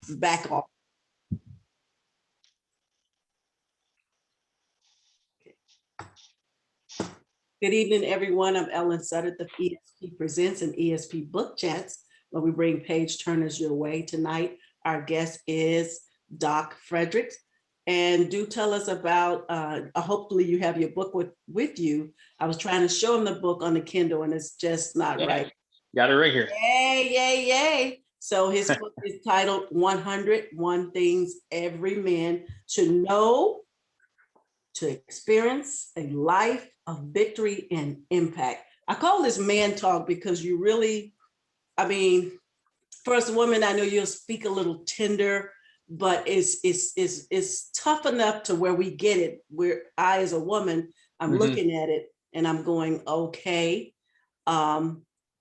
back off. Good evening, everyone. I'm Ellen Sutter, the ESP Presents and ESP Book Chats, where we bring page turners your way. Tonight, our guest is Doc Frederick. And do tell us about, hopefully you have your book with you. I was trying to show him the book on the Kindle and it's just not right. Got it right here. Yay, yay, yay. So his book is titled 101 Things Every Man Should Know to Experience a Life of Victory and Impact. I call this man talk because you really, I mean, for us women, I know you'll speak a little tender, but it's tough enough to where we get it, where I, as a woman, I'm looking at it and I'm going, okay,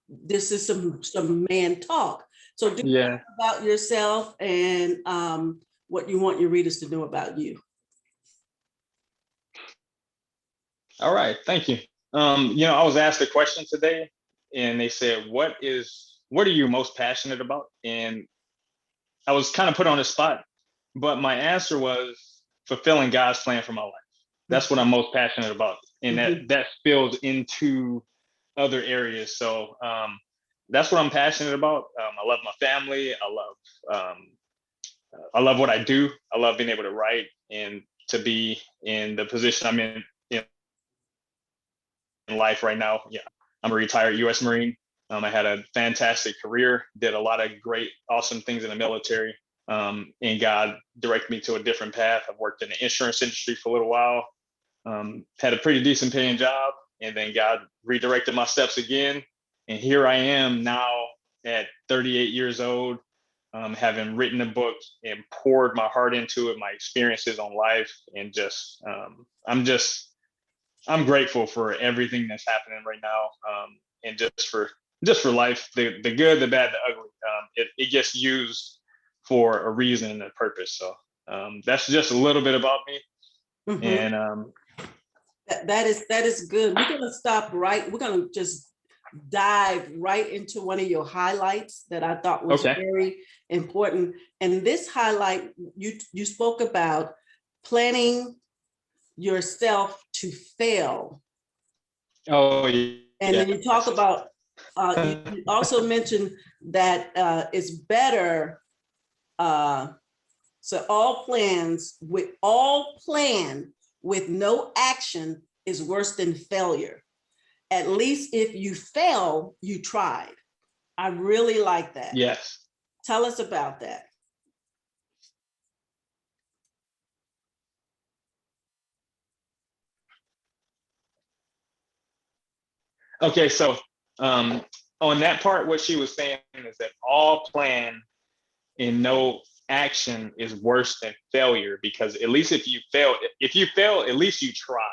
this is some man talk. So do talk about yourself and what you want your readers to know about you. All right, thank you. I was asked a question today and they said, what are you most passionate about? And I was kind of put on the spot, but my answer was fulfilling God's plan for my life. That's what I'm most passionate about. And that spills into other areas. So that's what I'm passionate about. I love my family. I love what I do. I love being able to write and to be in the position I'm in life right now. Yeah, I'm a retired U.S. Marine. I had a fantastic career, did a lot of great, awesome things in the military. And God directed me to a different path. I've worked in the insurance industry for a little while, had a pretty decent paying job, and then God redirected my steps again. And here I am now at 38 years old, having written a book and poured my heart into it, my experiences on life, and I'm grateful for everything that's happening right now, and just for life, the good, the bad, the ugly. It gets used for a reason and a purpose. So that's just a little bit about me. And that is good. We're gonna stop right. We're gonna just dive right into one of your highlights that I thought was very important. And this highlight, you spoke about planning yourself to fail. Oh, yeah. And then you talk about, you also mentioned that it's better, so all plan with no action is worse than failure. At least if you fail, you tried. I really like that. Yes. Tell us about that. Okay, so on that part, what she was saying is that all plan and no action is worse than failure, because at least if you fail, at least you tried.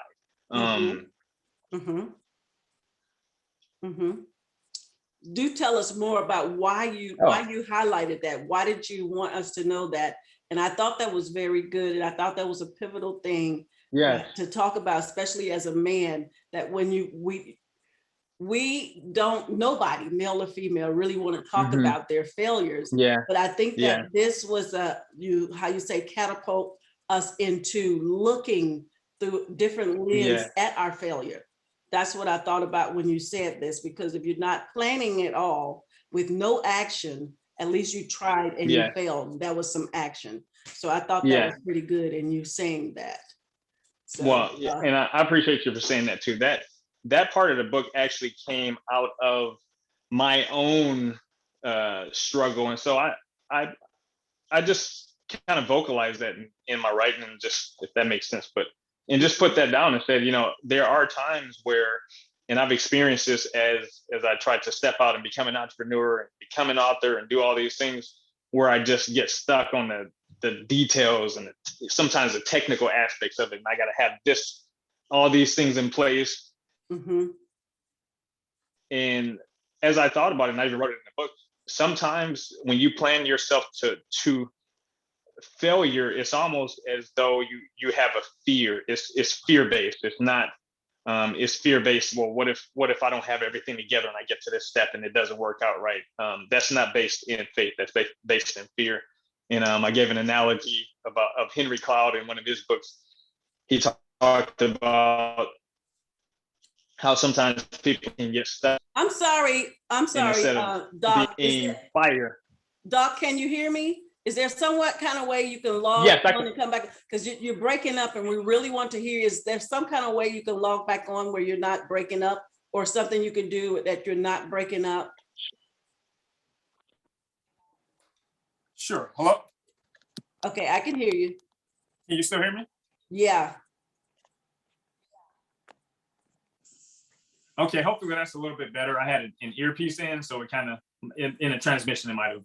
Do tell us more about why you highlighted that. Why did you want us to know that? And I thought that was very good. And I thought that was a pivotal thing to talk about, especially as a man, that when we don't, nobody, male or female, really want to talk about their failures. Yeah. But I think that this was catapult us into looking through different lens at our failure. That's what I thought about when you said this, because if you're not planning at all with no action, at least you tried and you failed. That was some action. So I thought that was pretty good in you saying that. So, and I appreciate you for saying that too. That part of the book actually came out of my own struggle. And so I just kind of vocalized that in my writing, and just, if that makes sense, and just put that down and said, there are times where, and I've experienced this as I tried to step out and become an entrepreneur and become an author and do all these things, where I just get stuck on the details and sometimes the technical aspects of it. And I got to have all these things in place. And as I thought about it, and I even wrote it in the book, sometimes when you plan yourself to failure, it's almost as though you have a fear. It's fear-based. It's not it's fear-based. Well, what if I don't have everything together and I get to this step and it doesn't work out right? That's not based in faith. That's based in fear. And I gave an analogy of Henry Cloud in one of his books. He talked about how sometimes people can get stuck. I'm sorry, instead of Doc. being fire. Doc, can you hear me? Is there somewhat kind of way you can log Yes, on and come back? Because you're breaking up and we really want to hear, is there some kind of way you can log back on where you're not breaking up, or something you can do that you're not breaking up? Sure. Hello? Okay, I can hear you. Can you still hear me? Yeah. Okay, hopefully that's a little bit better. I had an earpiece in, so it kind of, in a transmission, it might have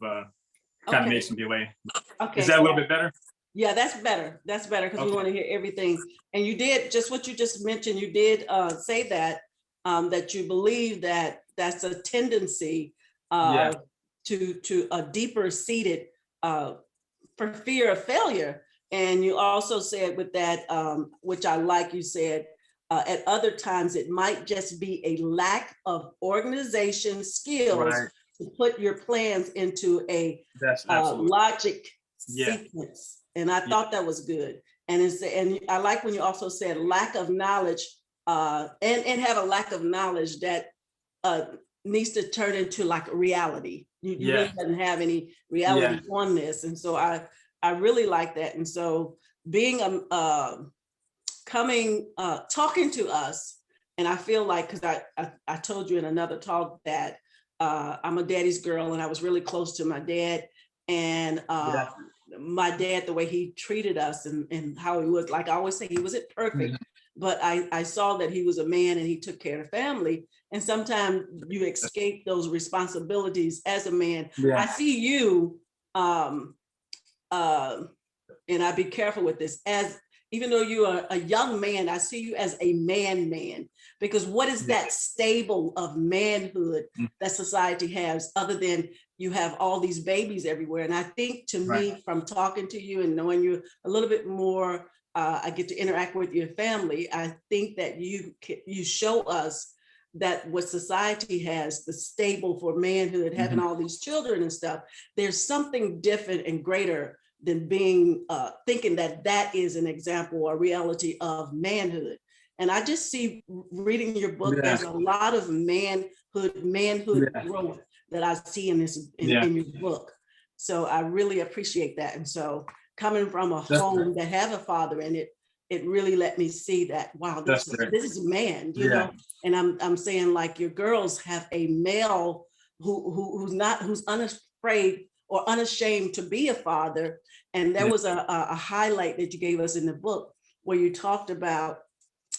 kind of made some delay. Okay. Is that a little bit better? Yeah, that's better. That's better, because we Okay. want to hear everything. And you did just what you just mentioned. You did say that that you believe that that's a tendency Yeah. to a deeper seated for fear of failure. And you also said with that, which I like, you said at other times it might just be a lack of organization skills Right. to put your plans into a That's absolutely. logic Yeah. sequence. And I thought that was good. And I like when you also said lack of knowledge and have a lack of knowledge that needs to turn into like reality. You Yeah. really doesn't have any reality on this. And so I really like that. And so being talking to us, and I feel like, because I told you in another talk that I'm a daddy's girl, and I was really close to my dad. And my dad, the way he treated us and how he was, like I always say, he wasn't perfect, but I saw that he was a man and he took care of family. And sometimes you escape those responsibilities as a man. Yeah. I see you, and I be careful with this, as even though you are a young man, I see you as a man, because what is that stable of manhood that society has, other than you have all these babies everywhere? And I think, to me, from talking to you and knowing you a little bit more, I get to interact with your family. I think that you show us that what society has, the stable for manhood, having all these children and stuff, there's something different and greater than being thinking that that is an example or reality of manhood. And I just see, reading your book, there's a lot of manhood growth that I see in this in your book. So I really appreciate that. And so coming from a home that have a father in it, it really let me see that, wow, this is a man, you know. And I'm saying, like, your girls have a male who's unafraid or unashamed to be a father. And there was a highlight that you gave us in the book where you talked about,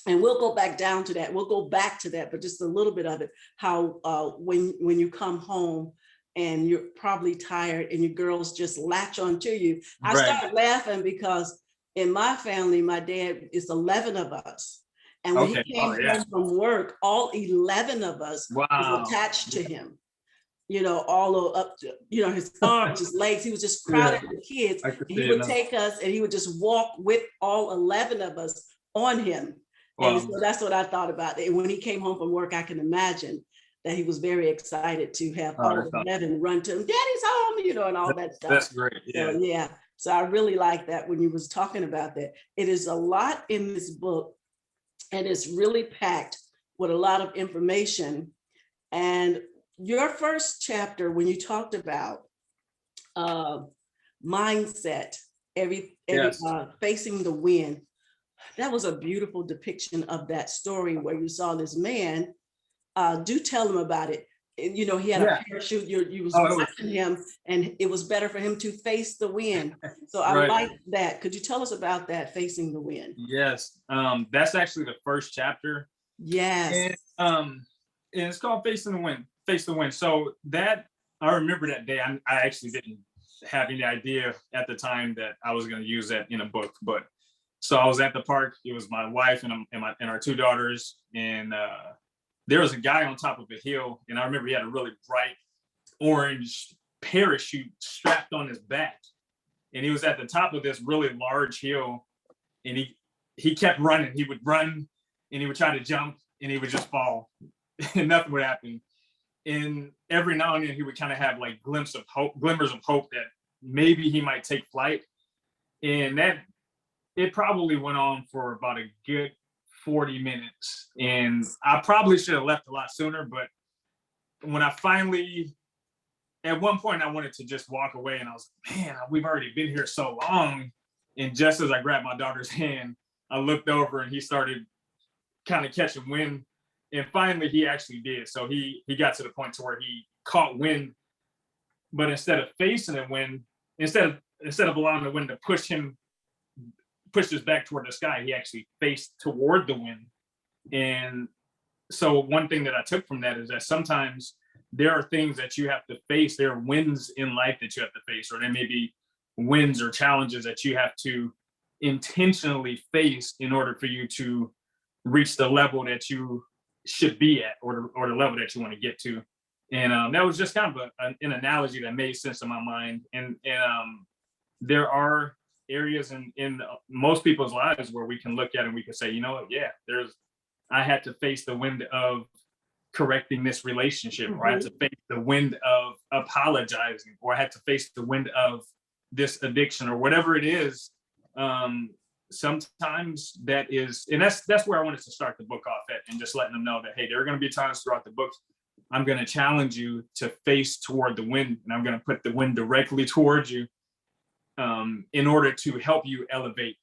and we'll go back down to that, we'll go back to that, but just a little bit of it, how when you come home and you're probably tired and your girls just latch onto you. I started laughing because in my family, my dad is 11 of us. And when he came home from work, all 11 of us was attached to him. You know, all up to, you know, his arms, his legs, he was just crowded with kids. He would take us and he would just walk with all 11 of us on him. And so that's what I thought about. And when he came home from work, I can imagine that he was very excited to have all 11 run to him, Daddy's home, you know, and all that stuff. That's great. So, so I really like that when you was talking about that. It is a lot in this book, and it's really packed with a lot of information. And your first chapter, when you talked about mindset, facing the wind, that was a beautiful depiction of that story where you saw this man. Do tell him about it. You know, he had a parachute, you was watching him, and it was better for him to face the wind. So I like that. Could you tell us about that, facing the wind? Yes, that's actually the first chapter. Yes. And it's called Facing the Wind. Face the Wind. So that, I remember that day. I actually didn't have any idea at the time that I was going to use that in a book. But so I was at the park. It was my wife and our two daughters, and there was a guy on top of a hill, and I remember he had a really bright orange parachute strapped on his back, and he was at the top of this really large hill, and he kept running. He would run, and he would try to jump, and he would just fall, and nothing would happen. And every now and then he would kind of have like glimmers of hope that maybe he might take flight. And that it probably went on for about a good 40 minutes. And I probably should have left a lot sooner, but when I finally, at one point I wanted to just walk away, and I was like, man, we've already been here so long. And just as I grabbed my daughter's hand, I looked over and he started kind of catching wind. And finally he actually did. So he got to the point to where he caught wind, but instead of facing the wind, instead of allowing the wind to push us back toward the sky, he actually faced toward the wind. And so one thing that I took from that is that sometimes there are things that you have to face. There are winds in life that you have to face, or there may be winds or challenges that you have to intentionally face in order for you to reach the level that you should be at, or the level that you want to get to. And that was just kind of an analogy that made sense in my mind. And there are areas in most people's lives where we can look at and we can say, you know what, yeah, I had to face the wind of correcting this relationship, or I had to face the wind of apologizing, or I had to face the wind of this addiction, or whatever it is. Sometimes that is, and that's where I wanted to start the book off at, and just letting them know that, hey, there are going to be times throughout the book I'm going to challenge you to face toward the wind, and I'm going to put the wind directly towards you, in order to help you elevate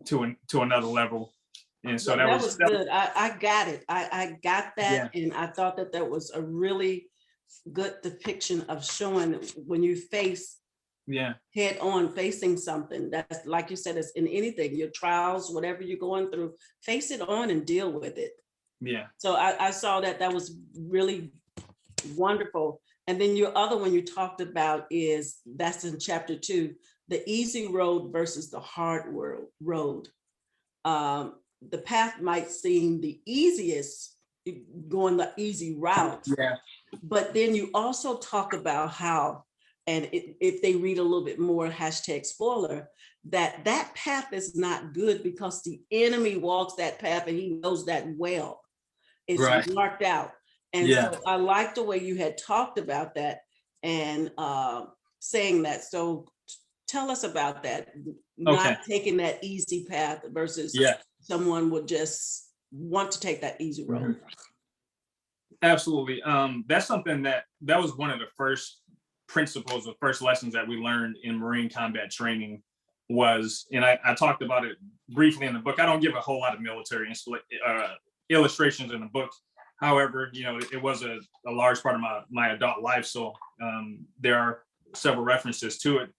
to another level. And so that was good. I got it. I got that. Yeah. And I thought that was a really good depiction of showing when you face head on facing something. That's, like you said, it's in anything, your trials, whatever you're going through, face it on and deal with it. Yeah. So I saw that was really wonderful. And then your other one you talked about that's in chapter 2, the easy road versus the hard road. The path might seem the easiest, going the easy route. Yeah. But then you also talk about how, and if they read a little bit more, #spoiler, that path is not good because the enemy walks that path and he knows that well. It's marked out. And so I like the way you had talked about that and saying that. So tell us about that, not taking that easy path versus someone would just want to take that easy road. Absolutely. That's something that was one of the first principles, the first lessons that we learned in Marine combat training was, and I talked about it briefly in the book. I don't give a whole lot of military illustrations in the book. However, it was a large part of my adult life. So there are several references to it.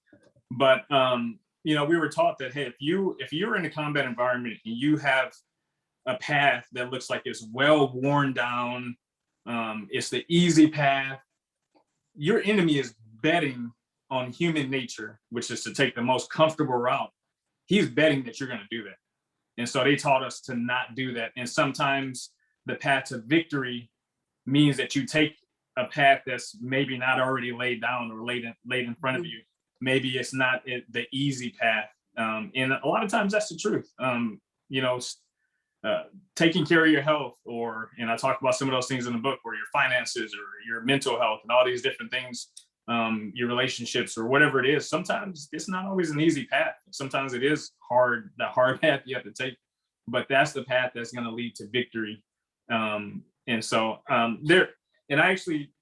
But we were taught that, hey, if you're in a combat environment and you have a path that looks like it's well worn down, it's the easy path, your enemy is betting on human nature, which is to take the most comfortable route. He's betting that you're going to do that. And so they taught us to not do that. And sometimes the path to victory means that you take a path that's maybe not already laid down or laid in front of you. Maybe it's not the easy path. And a lot of times that's the truth. Taking care of your health, and I talk about some of those things in the book, or your finances or your mental health and all these different things, your relationships or whatever it is. Sometimes it's not always an easy path. Sometimes it is the hard path you have to take, but that's the path that's going to lead to victory. And I actually,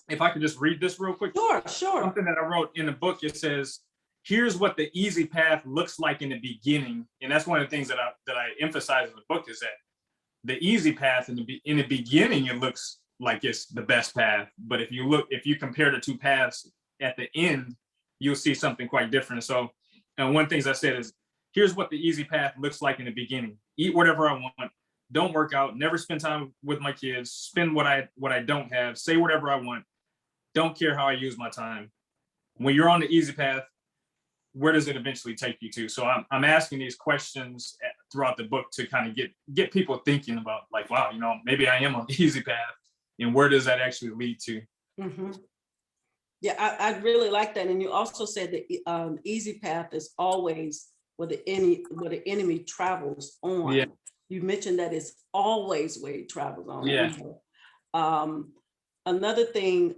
if I could just read this real quick. Sure. Something that I wrote in the book, it says, here's what the easy path looks like in the beginning. And that's one of the things that I emphasize in the book, is that the easy path in the beginning, it looks like it's the best path. But if you compare the two paths at the end, you'll see something quite different. So, and one of the things I said is, here's what the easy path looks like in the beginning. Eat whatever I want. Don't work out, never spend time with my kids, spend what I don't have, say whatever I want, don't care how I use my time. When you're on the easy path, where does it eventually take you to? So I'm asking these questions throughout the book to kind of get people thinking about, like, wow, maybe I am on the easy path, and where does that actually lead to? Mm-hmm. Yeah, I really like that. And you also said that easy path is always where the enemy travels on. Yeah. You mentioned that it's always where he travels on. Yeah. Another thing,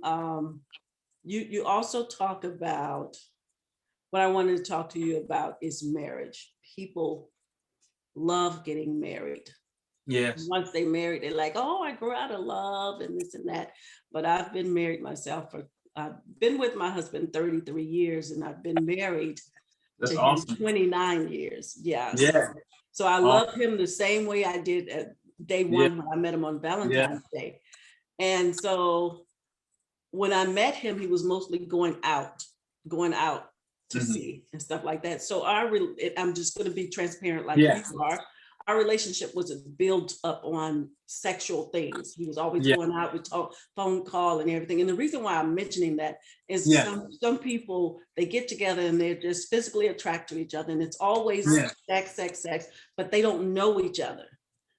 you also talk about what I wanted to talk to you about is marriage. People love getting married. Yes. Once they married, they're like, oh, I grew out of love and this and that. But I've been married myself I've been with my husband 33 years, and I've been married That's to awesome. him 29 years. Yes. Yeah. So I Awesome. love him the same way I did at day one when I met him on Valentine's Day. And so when I met him, he was mostly going out to see and stuff like that. So I'm just going to be transparent like you are. Our relationship wasn't built up on sexual things. He was always going out, we talk, phone call and everything. And the reason why I'm mentioning that is some people, they get together and they're just physically attracted to each other. And it's always sex, but they don't know each other.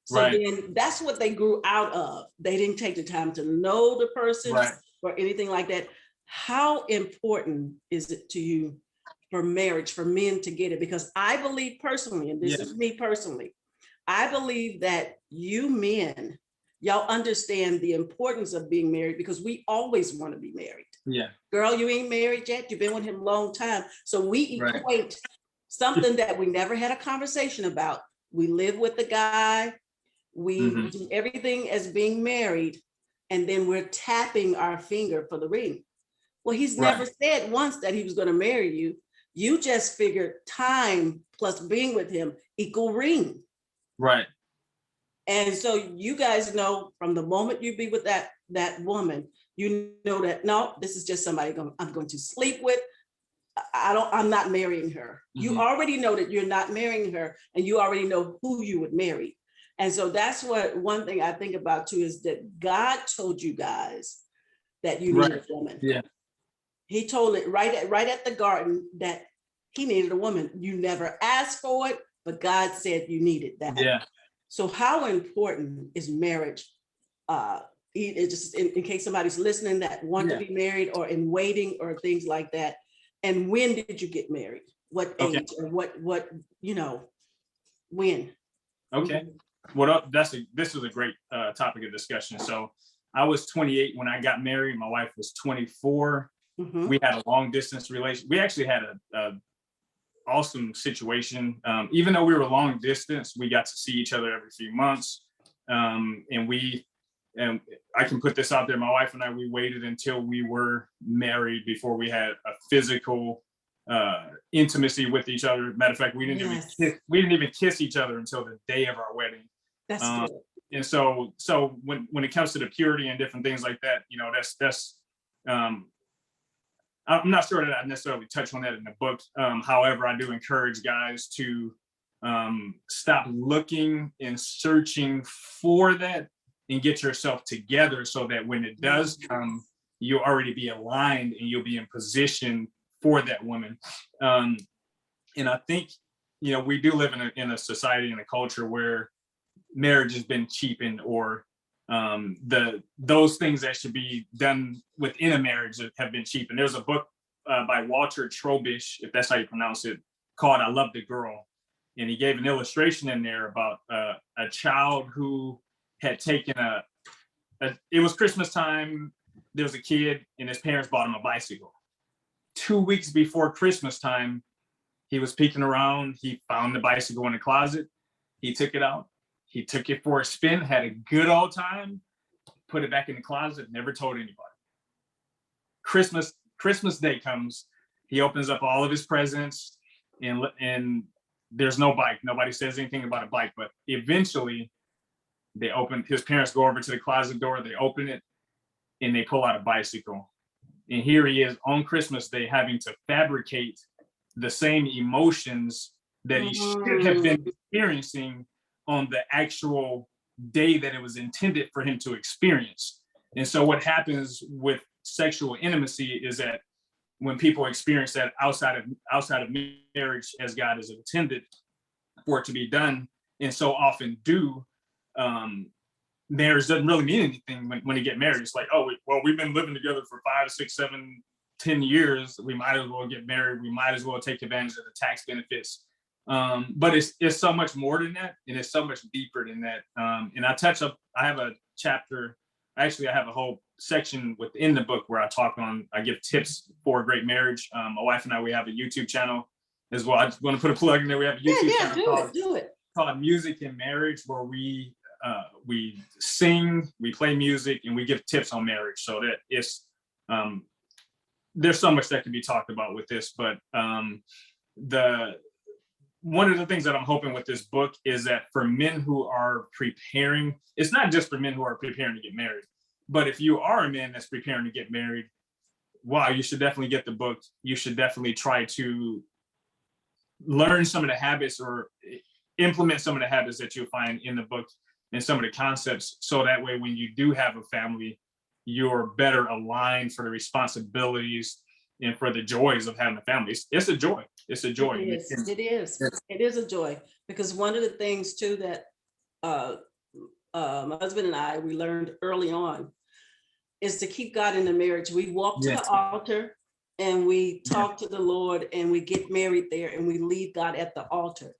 So then that's what they grew out of. They didn't take the time to know the person or anything like that. How important is it to you for marriage, for men to get it? Because I believe personally, and this is me personally, I believe that you men, y'all understand the importance of being married, because we always want to be married. Yeah. Girl, you ain't married yet. You've been with him a long time. So we equate something that we never had a conversation about. We live with the guy. We do everything as being married. And then we're tapping our finger for the ring. Well, he's never said once that he was going to marry you. You just figured time plus being with him equal ring. Right. And so you guys know from the moment you be with that woman, you know that, no, this is just somebody I'm going to sleep with. I'm not marrying her. You already know that you're not marrying her, and you already know who you would marry. And so that's what one thing I think about too, is that God told you guys that you needed a woman. Yeah. He told it right at the garden that he needed a woman. You never asked for it, but God said you needed that. Yeah. So how important is marriage? It's just in case somebody's listening that want to be married or in waiting or things like that. And when did you get married? What age or what when? Okay. This is a great topic of discussion. So I was 28 when I got married. My wife was 24. We had a long distance relationship. We actually had a awesome situation. Even though we were long distance, we got to see each other every few months. And I can put this out there. My wife and I, we waited until we were married before we had a physical intimacy with each other. Matter of fact, we didn't even kiss each other until the day of our wedding. That's good. And so when it comes to the purity and different things like that, that's I'm not sure that I necessarily touch on that in the book. However, I do encourage guys to stop looking and searching for that and get yourself together so that when it does come, you'll already be aligned and you'll be in position for that woman. And I think, we do live in a society and a culture where marriage has been cheapened, or those things that should be done within a marriage that have been cheapened. There's a book by Walter Trobish, if that's how you pronounce it, called I Love the Girl. And he gave an illustration in there about a child who had taken it was Christmas time. There was a kid and his parents bought him a bicycle. 2 weeks before Christmas time, he was peeking around. He found the bicycle in the closet. He took it out. He took it for a spin, had a good old time, put it back in the closet, never told anybody. Christmas Day comes, he opens up all of his presents, and there's no bike. Nobody says anything about a bike, but eventually his parents go over to the closet door, they open it, and they pull out a bicycle. And here he is on Christmas Day having to fabricate the same emotions that he should have been experiencing on the actual day that it was intended for him to experience. And so what happens with sexual intimacy is that when people experience that outside of marriage as God has intended for it to be done, and so often do, marriage doesn't really mean anything when you get married. It's like, we've been living together for 5, 6, 7, 10 years. We might as well get married. We might as well take advantage of the tax benefits. But it's so much more than that, and it's so much deeper than that. And I have a chapter actually, I have a whole section within the book where I give tips for a great marriage. My wife and I, we have a YouTube channel as well. I just want to put a plug in there. We have a YouTube channel called Music in Marriage, where we sing, we play music, and we give tips on marriage. So that it's there's so much that can be talked about with this, but one of the things that I'm hoping with this book is that for men who are preparing, it's not just for men who are preparing to get married, but if you are a man that's preparing to get married, wow, you should definitely get the book. You should definitely try to learn some of the habits or implement some of the habits that you'll find in the book and some of the concepts. So that way, when you do have a family, you're better aligned for the responsibilities and for the joys of having a family. It's a joy. It's a joy. It is a joy, because one of the things too that my husband and I, we learned early on is to keep God in the marriage. We walk to the altar and we talk to the Lord and we get married there and we leave God at the altar.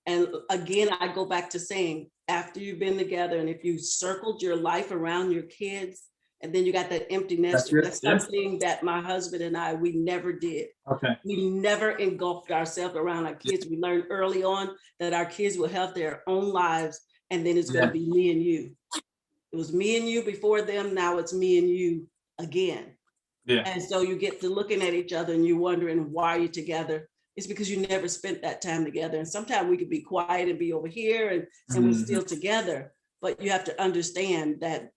And again, I go back to saying, after you've been together and if you circled your life around your kids, and then you got that empty nester, that's something that my husband and I, we never did. Okay. We never engulfed ourselves around our kids. We learned early on that our kids will have their own lives, and then it's going to be me and you. It was me and you before them. Now it's me and you again. Yeah. And so you get to looking at each other and you're wondering, why are you together? It's because you never spent that time together. And sometimes we could be quiet and be over here and we're still together. But you have to understand that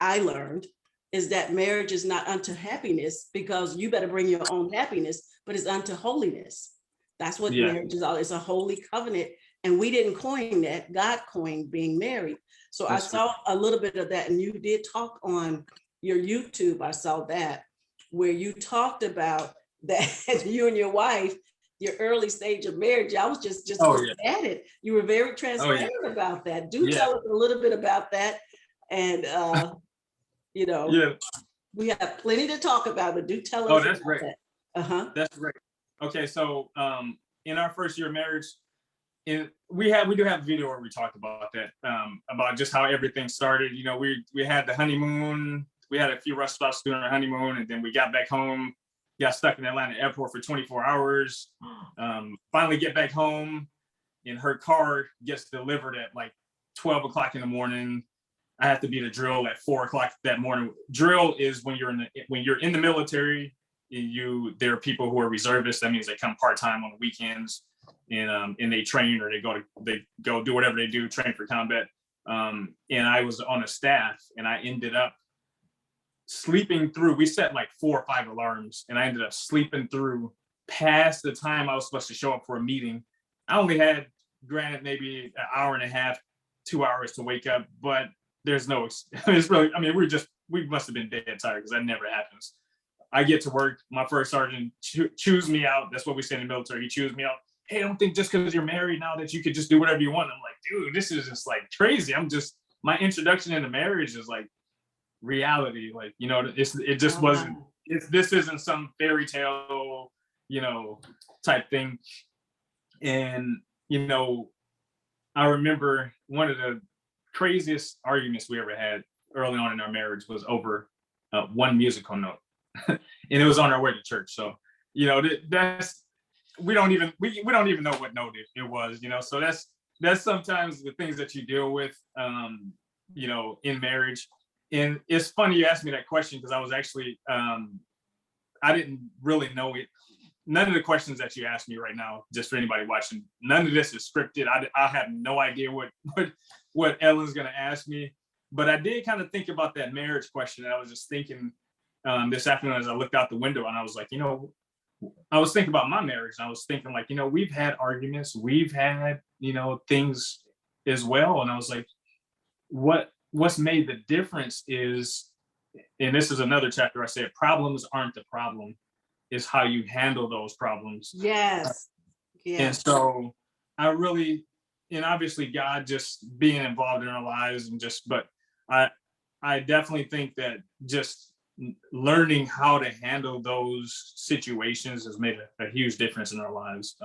I learned is that marriage is not unto happiness, because you better bring your own happiness, but it's unto holiness. That's what marriage is all. It's a holy covenant. And we didn't coin that. God coined being married. So I saw a little bit of that. And you did talk on your YouTube. I saw that where you talked about that you and your wife, your early stage of marriage. I was just at it. You were very transparent about that. Tell us a little bit about that. And we have plenty to talk about, but do tell us. That's great. That. That's great. Okay, so in our first year of marriage, we do have a video where we talked about that, about just how everything started. We had the honeymoon. We had a few rest stops during our honeymoon, and then we got back home, got stuck in Atlanta airport for 24 hours. Finally get back home, and her car gets delivered at like 12 o'clock in the morning. I have to be to drill at 4 o'clock that morning. Drill is when you're in the military. There are people who are reservists. That means they come part-time on the weekends, and they train, or they go do whatever they do, train for combat. And I was on a staff, and I ended up sleeping through. We set like 4 or 5 alarms, and I ended up sleeping through past the time I was supposed to show up for a meeting. I only had, granted, maybe an hour and a half, 2 hours to wake up, but there's no, it's really, we must have been dead tired, because that never happens. I get to work, my first sergeant chews me out. That's what we say in the military. He chews me out. Hey, I don't think just because you're married now that you could just do whatever you want. I'm like, dude, this is just like crazy. My introduction into marriage is like reality. Like, it just wasn't, this isn't some fairy tale, type thing. And, I remember one of the craziest arguments we ever had early on in our marriage was over one musical note. And it was on our way to church. So, that's, we don't even know what note it was, so that's sometimes the things that you deal with, in marriage. And it's funny you asked me that question, because I was actually, I didn't really know it. None of the questions that you asked me right now, just for anybody watching, none of this is scripted. I have no idea what Ellen's going to ask me, but I did kind of think about that marriage question. And I was just thinking this afternoon as I looked out the window, and I was like, I was thinking about my marriage. And I was thinking like, we've had arguments, we've had, things as well. And I was like, what's made the difference is, and this is another chapter, I said, problems aren't the problem, is how you handle those problems. Yes. And so I really, and obviously God just being involved in our lives, but I definitely think that just learning how to handle those situations has made a huge difference in our lives.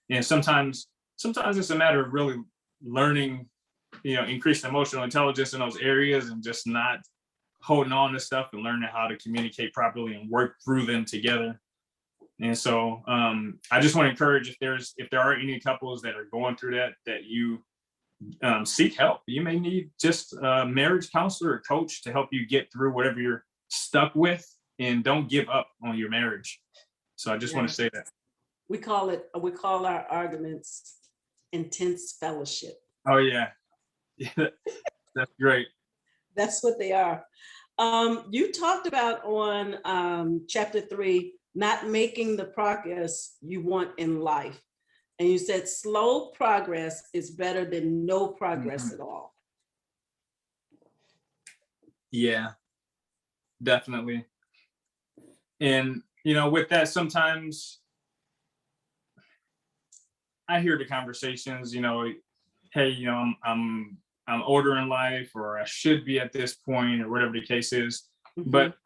And sometimes it's a matter of really learning, increasing emotional intelligence in those areas and just not holding on to stuff and learning how to communicate properly and work through them together. And so I just want to encourage, if there are any couples that are going through that you seek help. You may need just a marriage counselor or coach to help you get through whatever you're stuck with, and don't give up on your marriage. So I just want to say that. We call our arguments intense fellowship. Oh yeah. Yeah, that's great. That's what they are. You talked about on chapter 3, not making the progress you want in life. And you said slow progress is better than no progress at all. Yeah, definitely. And, with that, sometimes I hear the conversations, hey, I'm older in life, or I should be at this point, or whatever the case is. Mhm. But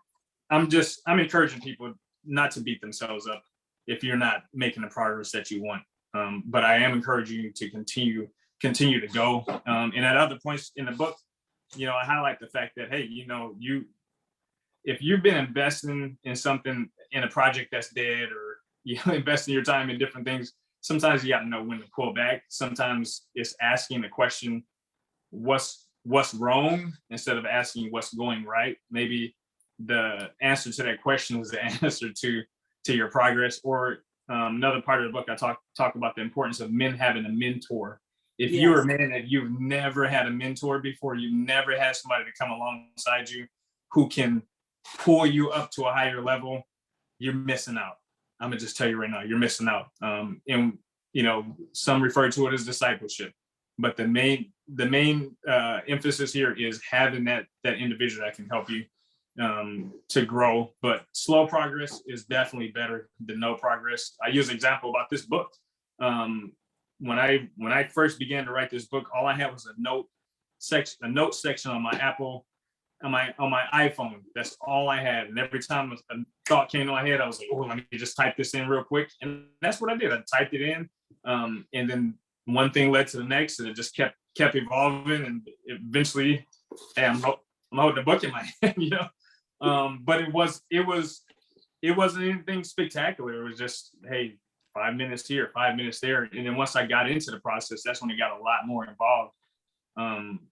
I'm encouraging people not to beat themselves up if you're not making the progress that you want. But I am encouraging you to continue to go. And at other points in the book, I highlight the fact that, hey, if you've been investing in something, in a project that's dead, or investing your time in different things, sometimes you got to know when to pull back. Sometimes it's asking the question, what's wrong, instead of asking what's going right. Maybe the answer to that question is the answer to your progress. Or another part of the book, I talk about the importance of men having a mentor. If Yes. you're a man that you've never had a mentor before, you've never had somebody to come alongside you who can pull you up to a higher level, you're missing out. I'm gonna just tell you right now, you're missing out. And some refer to it as discipleship, but the main emphasis here is having that individual that can help you to grow. But slow progress is definitely better than no progress. I use an example about this book. When I first began to write this book, all I had was a note section on my Apple, on my iPhone. That's all I had. And every time a thought came to my head, I was like, oh, let me just type this in real quick. And that's what I did. I typed it in. And then one thing led to the next, and it just kept evolving. And eventually, hey, I'm holding a book in my hand, but it wasn't anything spectacular. It was just, hey, 5 minutes here, 5 minutes there. And then once I got into the process, that's when it got a lot more involved.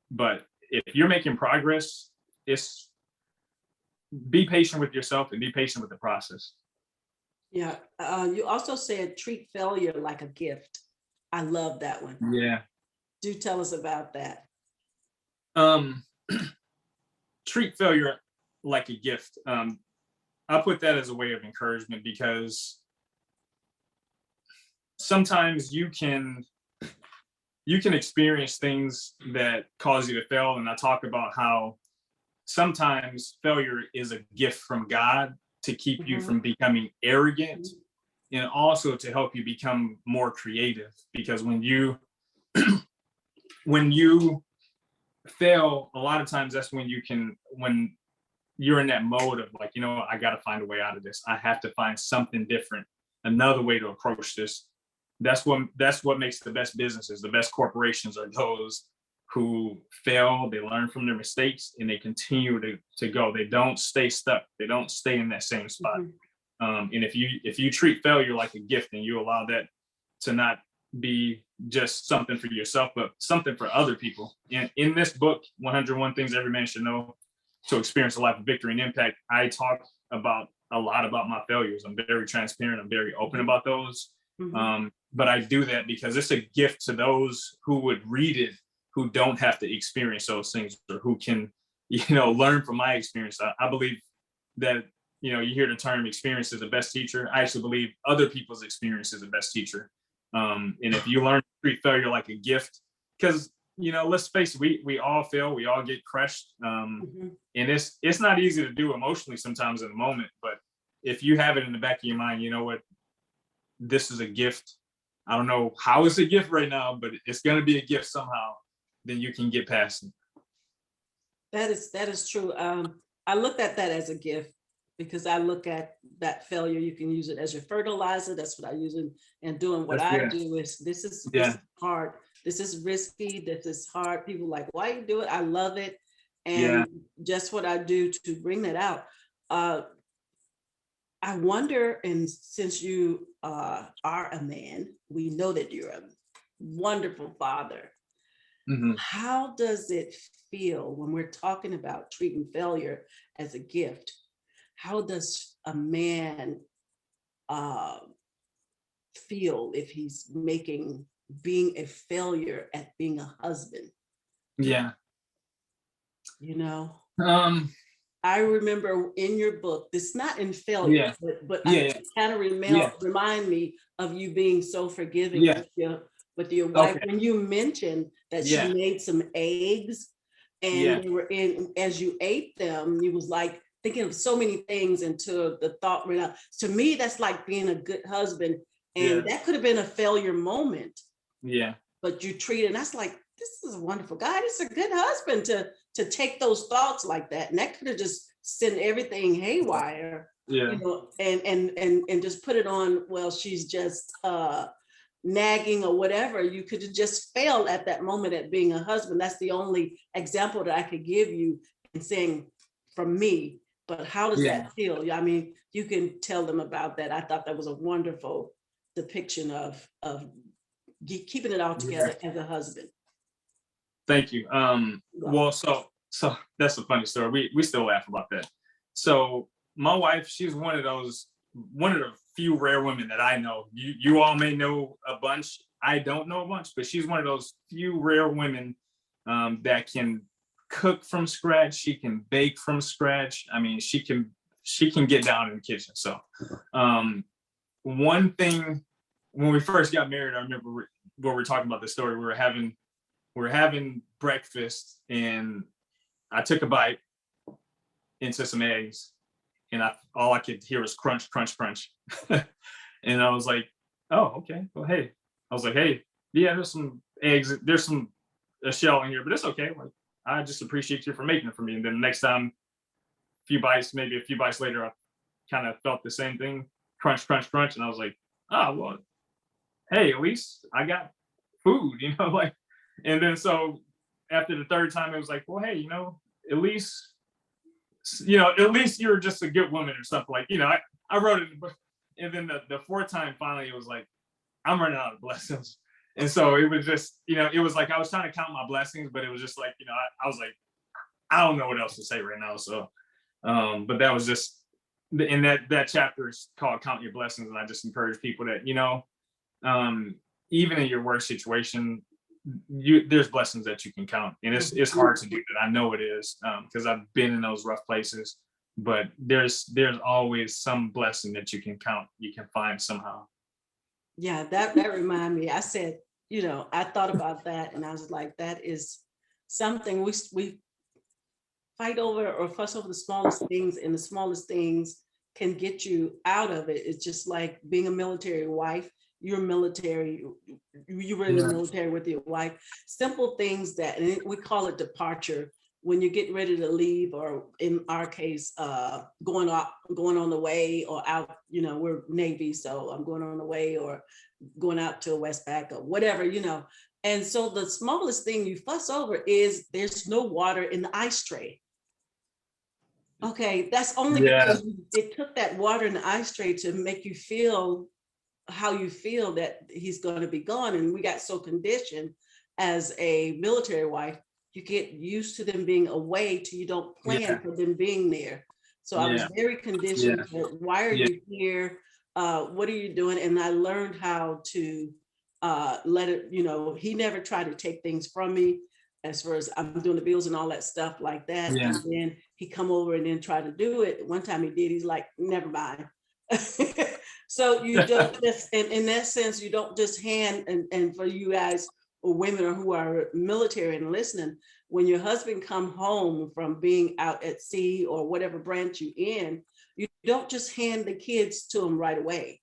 But if you're making progress, be patient with yourself and be patient with the process. Yeah. You also said treat failure like a gift. I love that one. Yeah. Do tell us about that. Treat failure like a gift. I put that as a way of encouragement, because sometimes you can experience things that cause you to fail. And I talk about how sometimes failure is a gift from God to keep you from becoming arrogant, and also to help you become more creative. Because when you fail, a lot of times that's when you're in that mode of like, I got to find a way out of this. I have to find something different, another way to approach this. That's what makes the best businesses, the best corporations, are those who fail, they learn from their mistakes, and they continue to go. They don't stay stuck. They don't stay in that same spot. And if you treat failure like a gift, and you allow that to not be just something for yourself, but something for other people. And in this book, 101 Things Every Man Should Know to Experience a Life of Victory and Impact, I talk a lot about my failures. I'm very transparent. I'm very open about those. But I do that because it's a gift to those who would read it, who don't have to experience those things, or who can, learn from my experience. I believe that, you hear the term experience is the best teacher. I actually believe other people's experience is the best teacher. And if you learn to treat failure like a gift, because, let's face it, we all fail, we all get crushed. And it's not easy to do emotionally sometimes in the moment, but if you have it in the back of your mind, you know what, this is a gift. I don't know how it's a gift right now, but it's going to be a gift somehow. Then you can get past it. That is true. I looked at that as a gift, because I look at that failure, you can use it as your fertilizer. That's what I use in and doing what That's I good. do is this is Yeah. hard. This is risky. This is hard. People like, why you do it? I love it. Yeah. And just what I do to bring that out. I wonder, and since you are a man, we know that you're a wonderful father. Mhm. How does it feel when we're talking about treating failure as a gift? How does a man uh, feel if he's being a failure at being a husband? Yeah. You know, Um, I remember in your book, this not in failure, Yeah. but Yeah, I yeah. kind of Yeah. remind me of you being so forgiving Yeah. with your wife Okay. when you mentioned that she Yeah. made some eggs and Yeah. they were in, as you ate them, you was like thinking of so many things until the thought went out. To me, that's like being a good husband. And Yeah. that could have been a failure moment, Yeah. but you treat it, and that's like, this is a wonderful guy. This is a good husband to take those thoughts like that. And that could have just sent everything haywire, Yeah. you know, and just put it on, well, she's just nagging or whatever. You could have just failed at that moment at being a husband. That's the only example that I could give you in saying from me. But how does Yeah. that feel? I mean, you can tell them about that. I thought that was a wonderful depiction of keeping it all together as a husband. Thank you. Well, so that's a funny story. We still laugh about that. So my wife, she's one of the few rare women that I know. You all may know a bunch. I don't know a bunch, but she's one of those few rare women that can cook from scratch. She can bake from scratch. I mean, she can get down in the kitchen. So one thing, when we first got married, I remember when we were talking about this story, we were having breakfast and I took a bite into some eggs and all I could hear was crunch, crunch, crunch. And I was like, oh, okay. Well, hey, I was like, hey, yeah, there's some eggs, there's a shell in here, but it's okay. Like, I just appreciate you for making it for me. And then the next time, maybe a few bites later, I kind of felt the same thing, crunch, crunch, crunch. And I was like, oh, well, hey, at least I got food, like, and then so after the third time, it was like, well, hey, at least, at least you're just a good woman or something, like, I wrote it, and then the fourth time, finally, it was like, I'm running out of blessings. And so it was just, it was like, I was trying to count my blessings, but it was just like, I was like, I don't know what else to say right now. So, but that was just, and that chapter is called Count Your Blessings. And I just encourage people that, even in your worst situation, there's blessings that you can count, and it's hard to do that. I know it is, because I've been in those rough places, but there's always some blessing that you can count, you can find somehow. Yeah, that reminded me. I said, I thought about that and I was like, that is something we fight over or fuss over the smallest things, and the smallest things can get you out of it. It's just like being a military wife. You're military, you were in the military with your wife. Simple things that, and we call it departure, when you're getting ready to leave, or in our case, going on the way or out, we're Navy, so I'm going on the way or going out to a Westpac or whatever, And so the smallest thing you fuss over is there's no water in the ice tray. Okay, that's only because it took that water in the ice tray to make you feel how you feel that he's going to be gone. And we got so conditioned as a military wife, you get used to them being away till you don't plan for them being there. So I was very conditioned. Why are you here? What are you doing? And I learned how to let it, he never tried to take things from me as far as I'm doing the bills and all that stuff like that. And then he come over and then try to do it. One time he did, he's like, never mind. So you don't just, in that sense, you don't just hand, and for you guys or women or who are military and listening, when your husband come home from being out at sea or whatever branch you in, you don't just hand the kids to them right away.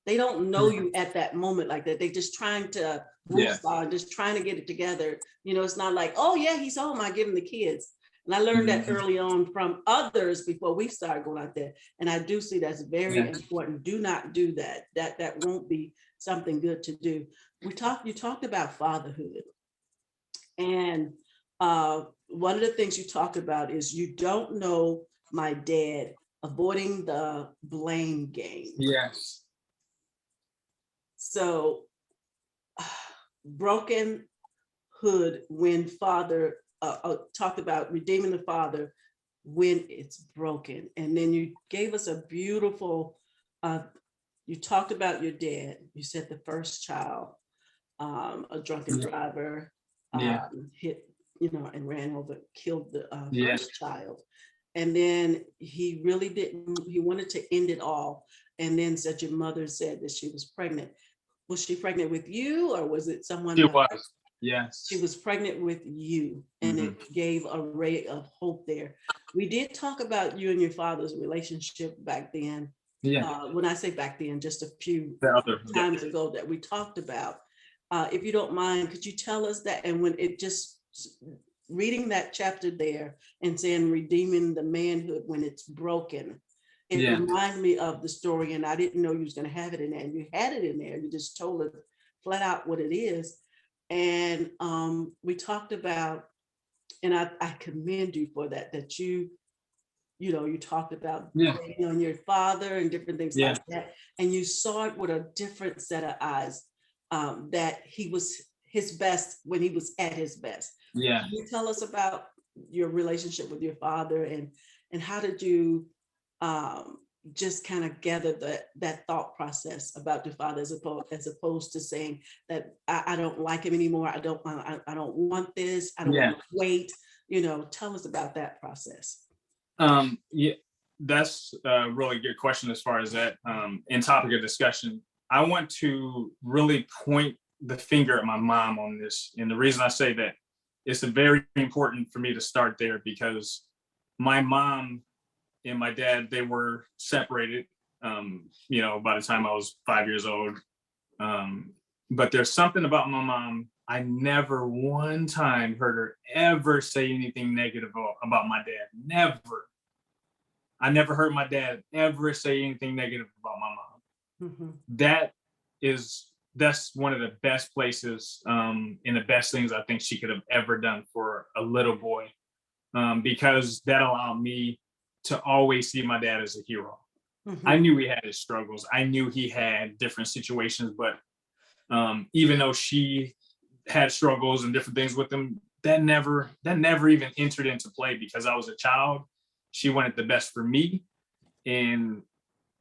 They don't know you at that moment like that. They're just trying to just trying to get it together. It's not like, oh yeah, he's home, I give him the kids. And I learned that early on from others before we started going out there. And I do see that's very important. Do not do that. That won't be something good to do. You talked about fatherhood. And one of the things you talked about is you don't know my dad, avoiding the blame game. Yes. So broken hood when father talked about redeeming the father when it's broken. And then you gave us a beautiful, you talked about your dad. You said the first child, a drunken driver, hit, and ran over, killed the first child. And then he really didn't, he wanted to end it all. And then said your mother said that she was pregnant. Was she pregnant with you, or was it someone She else? was. Yes. She was pregnant with you, and it gave a ray of hope there. We did talk about you and your father's relationship back then. Yeah. When I say back then, just a few times ago that we talked about. If you don't mind, could you tell us that? And when it just reading that chapter there and saying redeeming the manhood when it's broken, it reminded me of the story, and I didn't know you was going to have it in there. And you had it in there. You just told us flat out what it is. And we talked about, and I commend you for that you talked about being on your father and different things like that. And you saw it with a different set of eyes, that he was his best when he was at his best. Yeah. Can you tell us about your relationship with your father, and how did you just kind of gather that thought process about your father, as opposed to saying that I don't like him anymore. I don't want this. I don't want to wait. Tell us about that process. That's a really good question as far as that in topic of discussion. I want to really point the finger at my mom on this. And the reason I say that, it's very important for me to start there, because my mom and my dad, they were separated, by the time I was 5 years old. But there's something about my mom, I never one time heard her ever say anything negative about my dad. Never. I never heard my dad ever say anything negative about my mom. That's one of the best places and the best things I think she could have ever done for a little boy, because that allowed me to always see my dad as a hero. I knew he had his struggles. I knew he had different situations, but even though she had struggles and different things with him, that never even entered into play, because I was a child. She wanted the best for me. And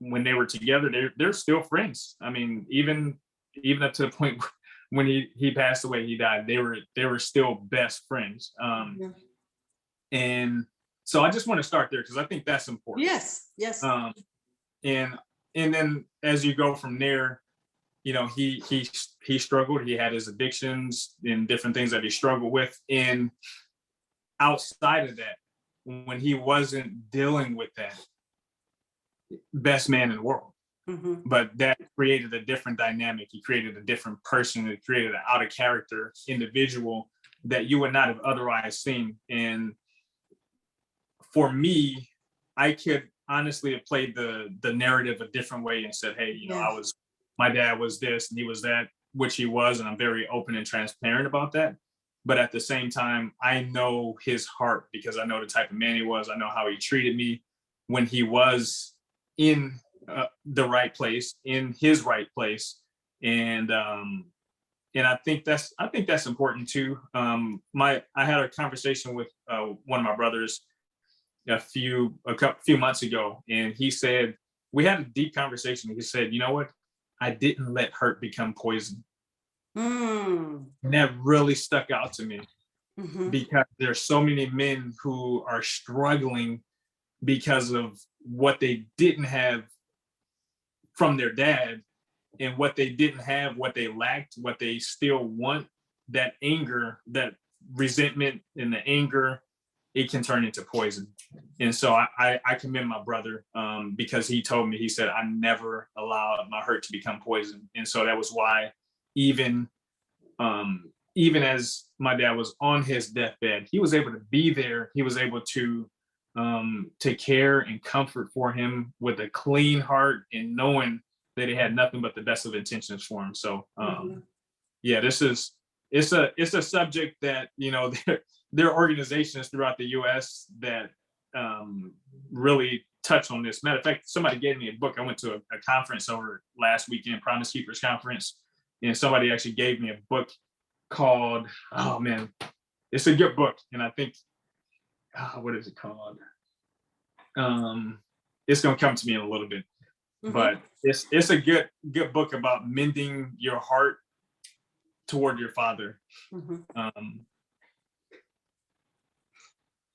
when they were together, they're still friends. I mean, even up to the point when he passed away, he died, they were still best friends. And so I just want to start there, because I think that's important. Yes. And then as you go from there, he struggled. He had his addictions and different things that he struggled with. And outside of that, when he wasn't dealing with that, best man in the world. But that created a different dynamic. He created a different person. It created an out of character individual that you would not have otherwise seen. And for me, I could honestly have played the narrative a different way and said, hey, my dad was this and he was that, which he was, and I'm very open and transparent about that. But at the same time, I know his heart, because I know the type of man he was. I know how he treated me when he was in the right place, in his right place. And I think that's important too. I had a conversation with one of my brothers a few months ago, and he said, we had a deep conversation. He said, you know what? I didn't let hurt become poison. And that really stuck out to me, because there's so many men who are struggling because of what they didn't have from their dad, and what they didn't have, what they lacked, what they still want, that anger, that resentment and the anger, it can turn into poison. And so I commend my brother, because he told me, he said, I never allowed my hurt to become poison. And so that was why, even even as my dad was on his deathbed, he was able to be there. He was able to take care and comfort for him with a clean heart and knowing that he had nothing but the best of intentions for him. So yeah, it's a subject that, you know, there are organizations throughout the US that really touch on this. Matter of fact, somebody gave me a book. I went to a conference over last weekend, Promise Keepers Conference, and somebody actually gave me a book called, oh man, it's a good book. And I think, what is it called? It's gonna come to me in a little bit, but it's a good book about mending your heart toward your father.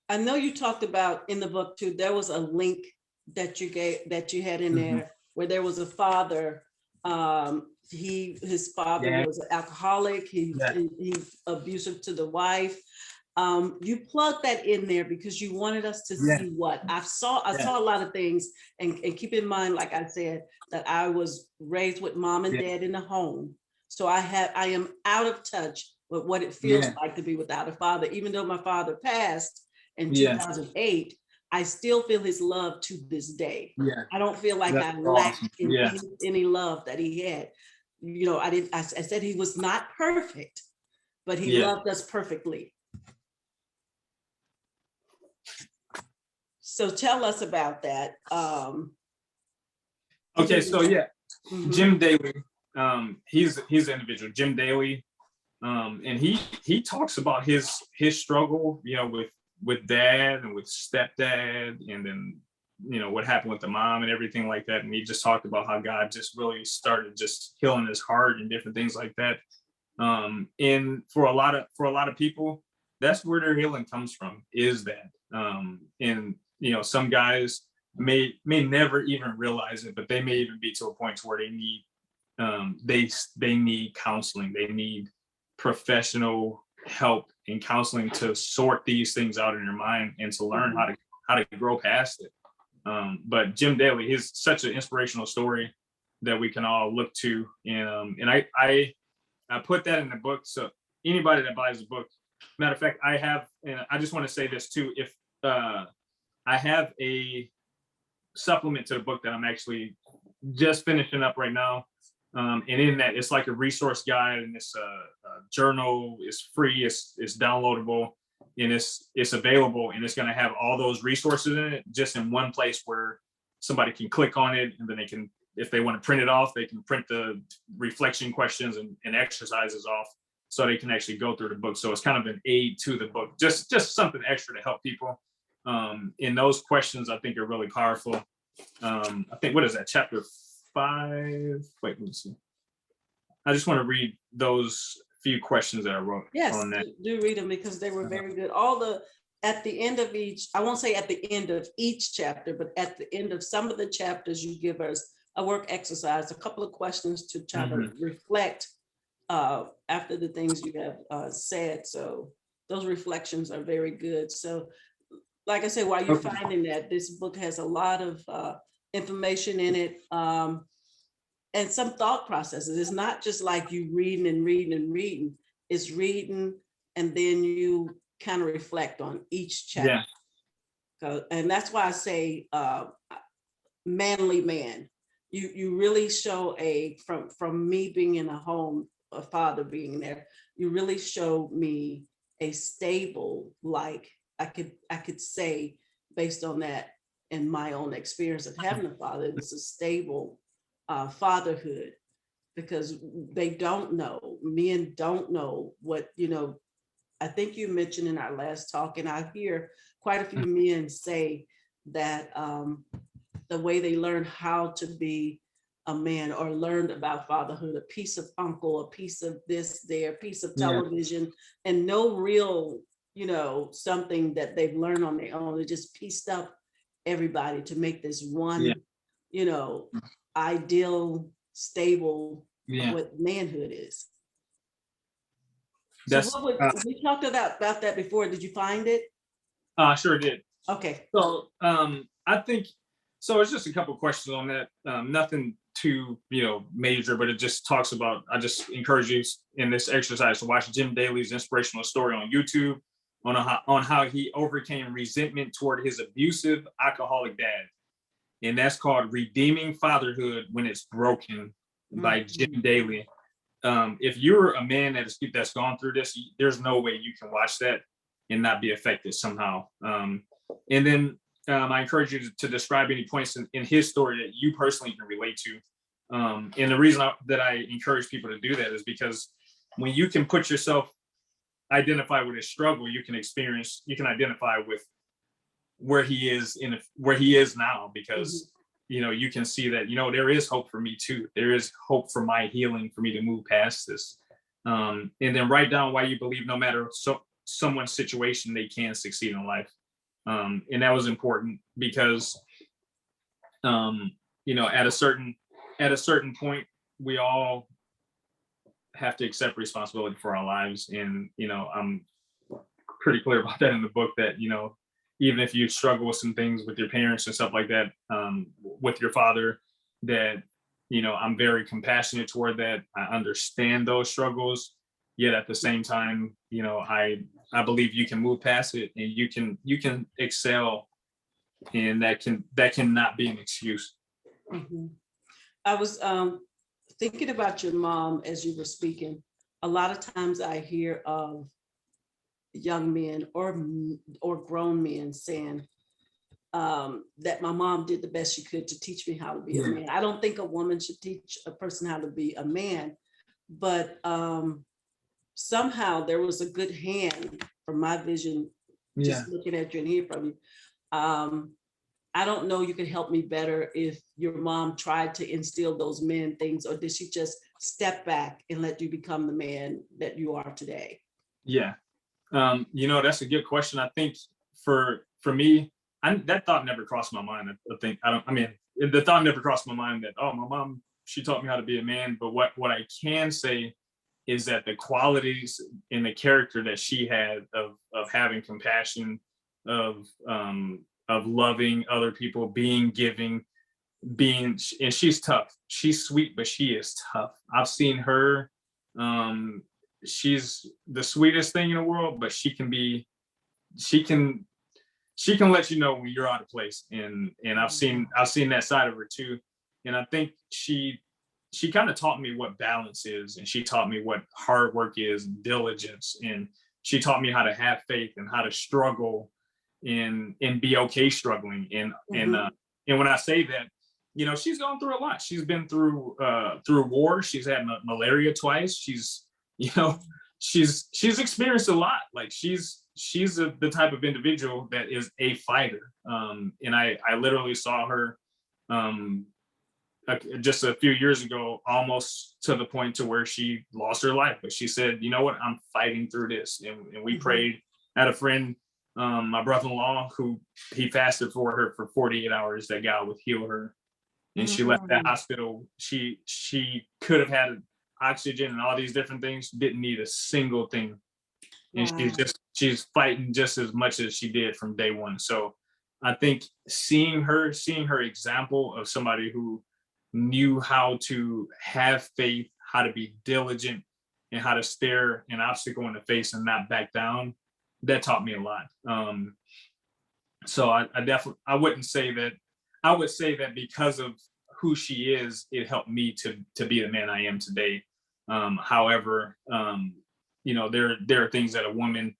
I know you talked about in the book too, there was a link that you had in there where there was a father. His father was an alcoholic. He's abusive to the wife. You plugged that in there because you wanted us to see what I saw a lot of things, and keep in mind, like I said, that I was raised with mom and dad in the home. So I am out of touch with what it feels like to be without a father. Even though my father passed in 2008, I still feel his love to this day. I don't feel like I lacked any love that he had. You know, I said he was not perfect, but he loved us perfectly. So tell us about that. Okay, so Jim Daly, he's an individual, Jim Daly, and he talks about his struggle, you know, with dad and with stepdad, and then, you know, what happened with the mom and everything like that. And he just talked about how God just really started just healing his heart and different things like that. And for a lot of people, that's where their healing comes from, is that. And you know, some guys may never even realize it, but they may even be to a point where they need they need counseling. They need professional help in counseling to sort these things out in their mind and to learn how to grow past it. But Jim Daly, he's such an inspirational story that we can all look to. And I put that in the book. So anybody that buys the book, matter of fact, I have, and I just want to say this too, if I have a supplement to the book that I'm actually just finishing up right now. And in that, it's like a resource guide, and it's a journal. It's free, it's downloadable, and it's available, and it's going to have all those resources in it just in one place where somebody can click on it, and then they can, if they want to print it off, they can print the reflection questions and exercises off, so they can actually go through the book. So it's kind of an aid to the book, just something extra to help people. And those questions, I think, are really powerful. I think, what is that, chapter 5? Wait, let me see. I just want to read those few questions that I wrote on that. Do read them, because they were very good. At the end of each, I won't say at the end of each chapter, but at the end of some of the chapters, you give us a work exercise, a couple of questions to try to reflect after the things you have said. So those reflections are very good. So like I said, while you're finding that, this book has a lot of information in it, and some thought processes. It's not just like you reading and reading and reading. It's reading, and then you kind of reflect on each chapter. And that's why I say manly man. You really show from me being in a home, a father being there, you really show me a stable, like I could say, based on that and my own experience of having a father, it's a stable fatherhood, because they don't know, men don't know what, you know. I think you mentioned in our last talk, and I hear quite a few men say that the way they learn how to be a man, or learned about fatherhood, a piece of uncle, a piece of this, there, a piece of television, and no real, you know, something that they've learned on their own. They just pieced up everybody to make this one, you know, ideal, stable, what manhood is. So we talked about that before. Did you find it? Sure did. Okay. So I think, so it's just a couple of questions on that. Nothing too, major, but it just talks about, I just encourage you in this exercise to watch Jim Daly's inspirational story on YouTube on how he overcame resentment toward his abusive alcoholic dad. And that's called Redeeming Fatherhood When It's Broken by Jim Daly. If you're a man that's gone through this, there's no way you can watch that and not be affected somehow. And then I encourage you to describe any points in his story that you personally can relate to. And the reason that I encourage people to do that is because when you can put yourself, identify with his struggle, you can identify with where he is now, because you can see that there is hope for me too. There is hope for my healing, for me to move past this. And then write down why you believe no matter someone's situation, they can succeed in life. And that was important because at a certain point, we all have to accept responsibility for our lives. And I'm pretty clear about that in the book, that even if you struggle with some things with your parents and stuff like that, with your father, that I'm very compassionate toward that. I understand those struggles, yet at the same time, I believe you can move past it and you can excel, and that cannot be an excuse. I was thinking about your mom as you were speaking. A lot of times I hear of young men or grown men saying that my mom did the best she could to teach me how to be a man. I don't think a woman should teach a person how to be a man, but somehow there was a good hand from my vision, just looking at you and hearing from you. I don't know, you can help me better if your mom tried to instill those men things, or did she just step back and let you become the man that you are today? Yeah. That's a good question. I think for me, that thought never crossed my mind. The thought never crossed my mind that, oh, my mom, she taught me how to be a man. But what I can say is that the qualities and the character that she had of having compassion, of loving other people, being giving, and she's tough. She's sweet, but she is tough. I've seen her. She's the sweetest thing in the world, but she can let you know when you're out of place. And I've seen that side of her too. And I think she kind of taught me what balance is, and she taught me what hard work is, and diligence, and she taught me how to have faith and how to struggle and be okay struggling. And when I say that, she's gone through a lot. She's been through war. She's had malaria twice. She's experienced a lot. Like she's the type of individual that is a fighter. And I literally saw her just a few years ago, almost to the point to where she lost her life. But she said, you know what, I'm fighting through this. And we prayed. I had a friend, my brother-in-law, who he fasted for her for 48 hours that God would heal her. And she left that hospital. She could have had oxygen and all these different things, didn't need a single thing. And she's fighting just as much as she did from day one. So I think seeing her example of somebody who knew how to have faith, how to be diligent, and how to stare an obstacle in the face and not back down, that taught me a lot. So I wouldn't say that. I would say that because of who she is, it helped me to be the man I am today. However, there are things that a woman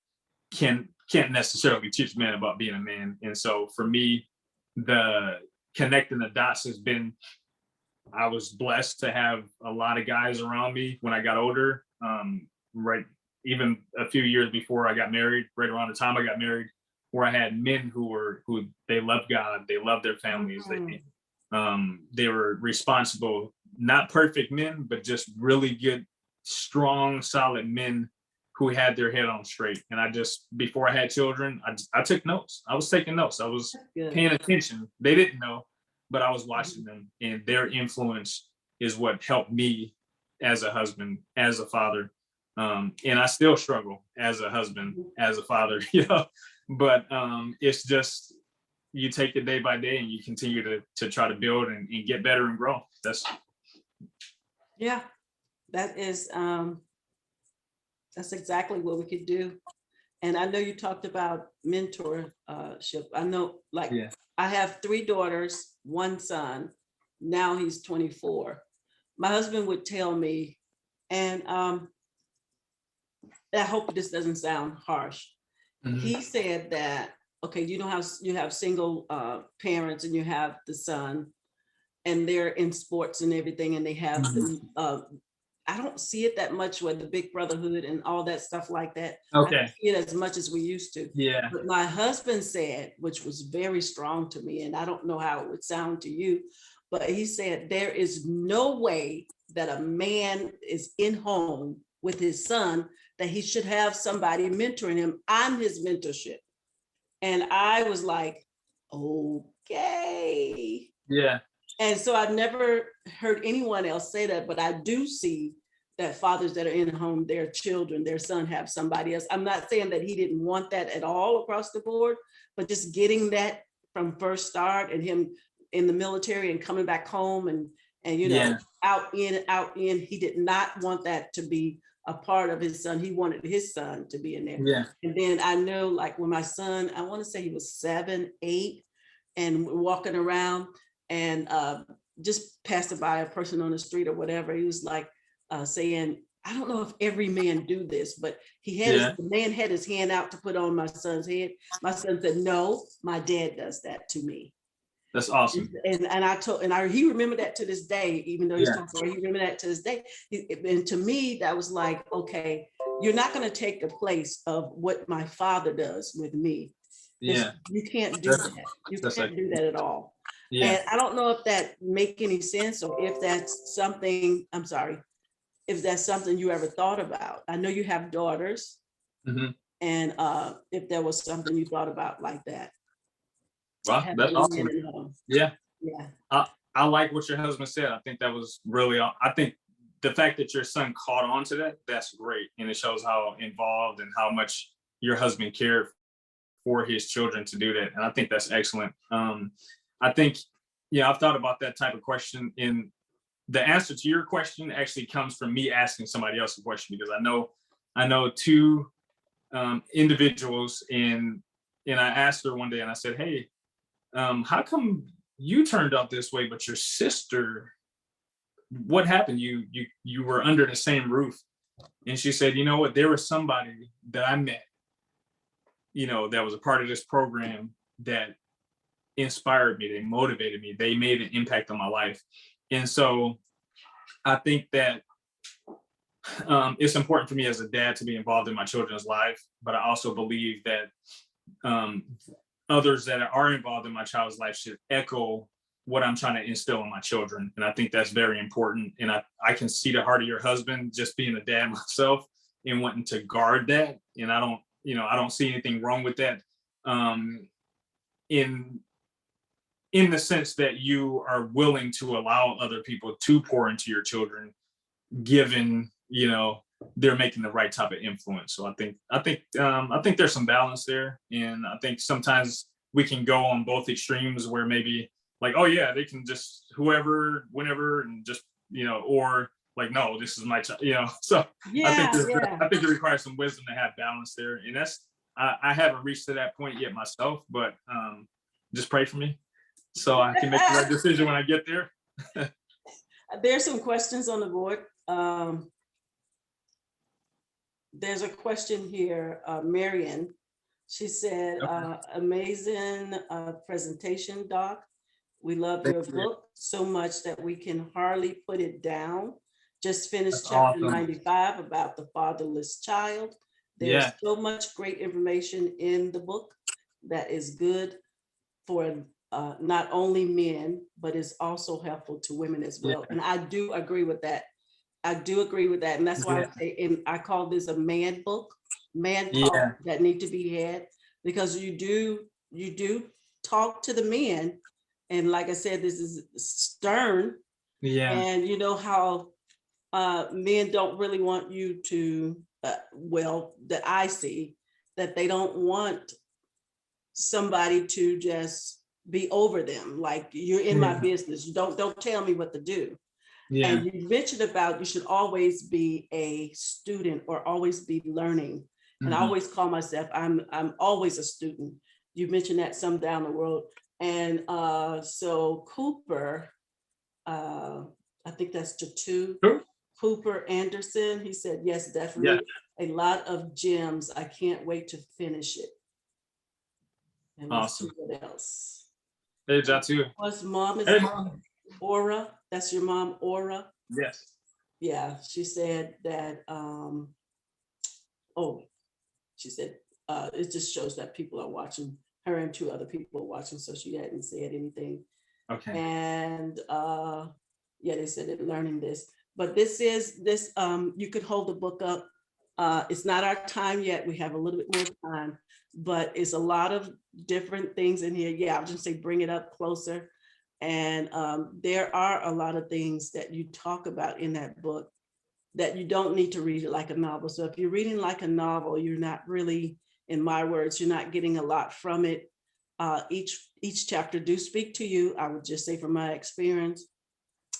can't necessarily teach a man about being a man. And so for me, the connecting the dots has been, I was blessed to have a lot of guys around me when I got older, right, even a few years before I got married, right around the time I got married, where I had men who they loved God, they loved their families, they were responsible, not perfect men, but just really good, strong, solid men who had their head on straight. And before I had children, I took notes. I was taking notes. I was paying attention. They didn't know, but I was watching them, and their influence is what helped me as a husband, as a father. And I still struggle as a husband, as a father, but it's just, you take it day by day and you continue to try to build and get better and grow. Yeah, that is, that's exactly what we could do. And I know you talked about mentorship. I know, like, Yeah. I have 3 daughters, 1 son. Now he's 24. My husband would tell me, and I hope this doesn't sound harsh. Mhm. He said that, okay, you know how you have single parents and you have the son, and they're in sports and everything, and they have the I don't see it that much with the big brotherhood and all that stuff like that. I don't Okay. see it as much as we used to. Yeah. But my husband said, which was very strong to me, and I don't know how it would sound to you, but he said there is no way that a man is in home with his son that he should have somebody mentoring him. I'm his mentorship. And I was like, okay. Yeah. And so I've never heard anyone else say that, but I do see that fathers that are in home, their children, their son have somebody else. I'm not saying that he didn't want that at all across the board, but just getting that from first start, and him in the military and coming back home, and you know, Yeah. out in, he did not want that to be a part of his son. He wanted his son to be in there. Yeah. And then I know, like, when my son, I want to say he was 7, 8, and we're walking around, and just passing by a person on the street or whatever, he was like saying, I don't know if every man do this, but the man had his hand out to put on my son's head. My son said, no, my dad does that to me. That's awesome. And he remembered that to this day, even though he's 24, he remembered that to this day. And to me, that was like, okay, you're not going to take the place of what my father does with me. Yeah. You can't do that. You can't do that at all. Yeah. And I don't know if that make any sense, or if that's something, I'm sorry, if that's something you ever thought about. I know you have daughters, and if there was something you thought about like that. Wow, that's awesome. Yeah. Yeah. I like what your husband said. I think that was really, I think the fact that your son caught on to that, that's great. And it shows how involved and how much your husband cared for his children to do that. And I think that's excellent. I think, I've thought about that type of question, and the answer to your question actually comes from me asking somebody else a question, because I know 2 individuals, and I asked her one day, and I said, hey, how come you turned out this way, but your sister, what happened? You were under the same roof. And she said, you know what, there was somebody that I met, that was a part of this program that inspired me, they motivated me, they made an impact on my life. And so I think that it's important for me as a dad to be involved in my children's life, but I also believe that others that are involved in my child's life should echo what I'm trying to instill in my children. And I think that's very important. And I can see the heart of your husband, just being a dad myself and wanting to guard that. And I don't see anything wrong with that. In the sense that you are willing to allow other people to pour into your children, given, they're making the right type of influence. So I think there's some balance there. And I think sometimes we can go on both extremes, where maybe like, oh yeah, they can just whoever, whenever, and just, or like, no, this is my child, so I think it requires some wisdom to have balance there. And that's, I haven't reached to that point yet myself, but just pray for me so I can make the right decision when I get there. There's some questions on the board. There's a question here, Marion. She said, amazing presentation, Doc. We love your book so much that we can hardly put it down. Just finished chapter 95 about the fatherless child. There's so much great information in the book that is good for not only men, but is also helpful to women as well. And I do agree with that. And that's why I say, and I call this a man book, man talk that need to be had, because you do talk to the men. And like I said, this is stern. And you know how men don't really want you to, that I see, that they don't want somebody to just be over them. Like, you're in my business. Don't tell me what to do. Yeah. And you mentioned about you should always be a student or always be learning. And I Mhm. always call myself, I'm always a student. You mentioned that some down the road. And so Cooper, I think that's Jatu, Sure. Cooper Anderson, he said, yes, Yeah. definitely. A lot of gems. I can't wait to finish it. And let's see Awesome. what else. Hey, Jatu. What's mom is Hey, Mom. Aura? That's your mom, Aura? Yes. Yeah, she said that, oh, she said, it just shows that people are watching, her and two other people are watching, so she hadn't said anything. Okay. And yeah, they said they're learning this. But this, you could hold the book up. It's not our time yet. We have a little bit more time, but it's a lot of different things in here. Yeah, I'll just say bring it up closer. And there are a lot of things that you talk about in that book that you don't need to read it like a novel. So if you're reading like a novel, you're not really, in my words, you're not getting a lot from it. Each chapter do speak to you. I would just say from my experience.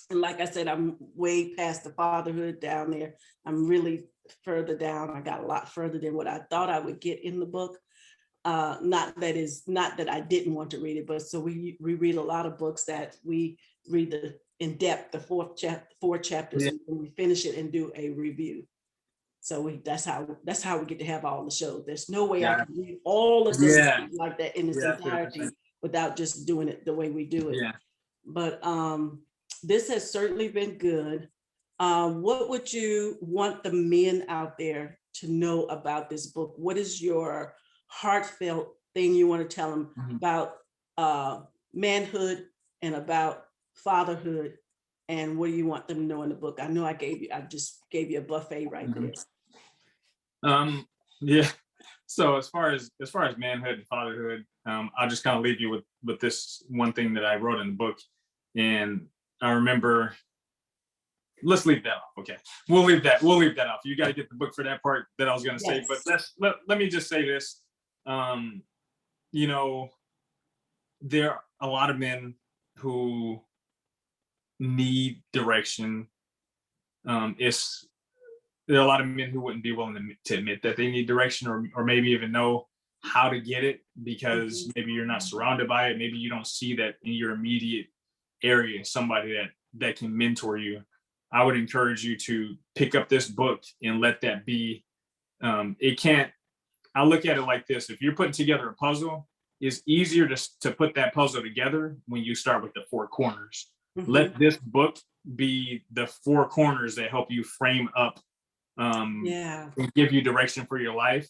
And like I said, I'm way past the fatherhood down there. I'm really further down. I got a lot further than what I thought I would get in the book. Not that I didn't want to read it, but so we read a lot of books that we read in depth, the four chapters, Yeah. and we finish it and do a review. So that's how we get to have all the shows. There's no way I Yeah. can read all of this Yeah. like that in its Yeah, entirety 100%. without just doing it the way we do it. Yeah. But this has certainly been good. What would you want the men out there to know about this book? What is your heartfelt thing you want to tell them Mhm. about manhood and about fatherhood? And what do you want them to know in the book? I know I just gave you a buffet right there. Yeah. So as far as manhood and fatherhood, I'll just kind of leave you with this one thing that I wrote in the book. And I remember, let's leave that off. Okay. We'll leave that off. You got to get the book for that part that I was going to say, but let me just say this. You know, there are a lot of men who need direction. There are a lot of men who wouldn't be willing to admit that they need direction, or maybe even know how to get it, because maybe you're not surrounded by it. Maybe you don't see that in your immediate area, somebody that can mentor you. I would encourage you to pick up this book and let that be. I look at it like this: if you're putting together a puzzle, it's easier to put that puzzle together when you start with the four corners. Let this book be the four corners that help you frame up and give you direction for your life.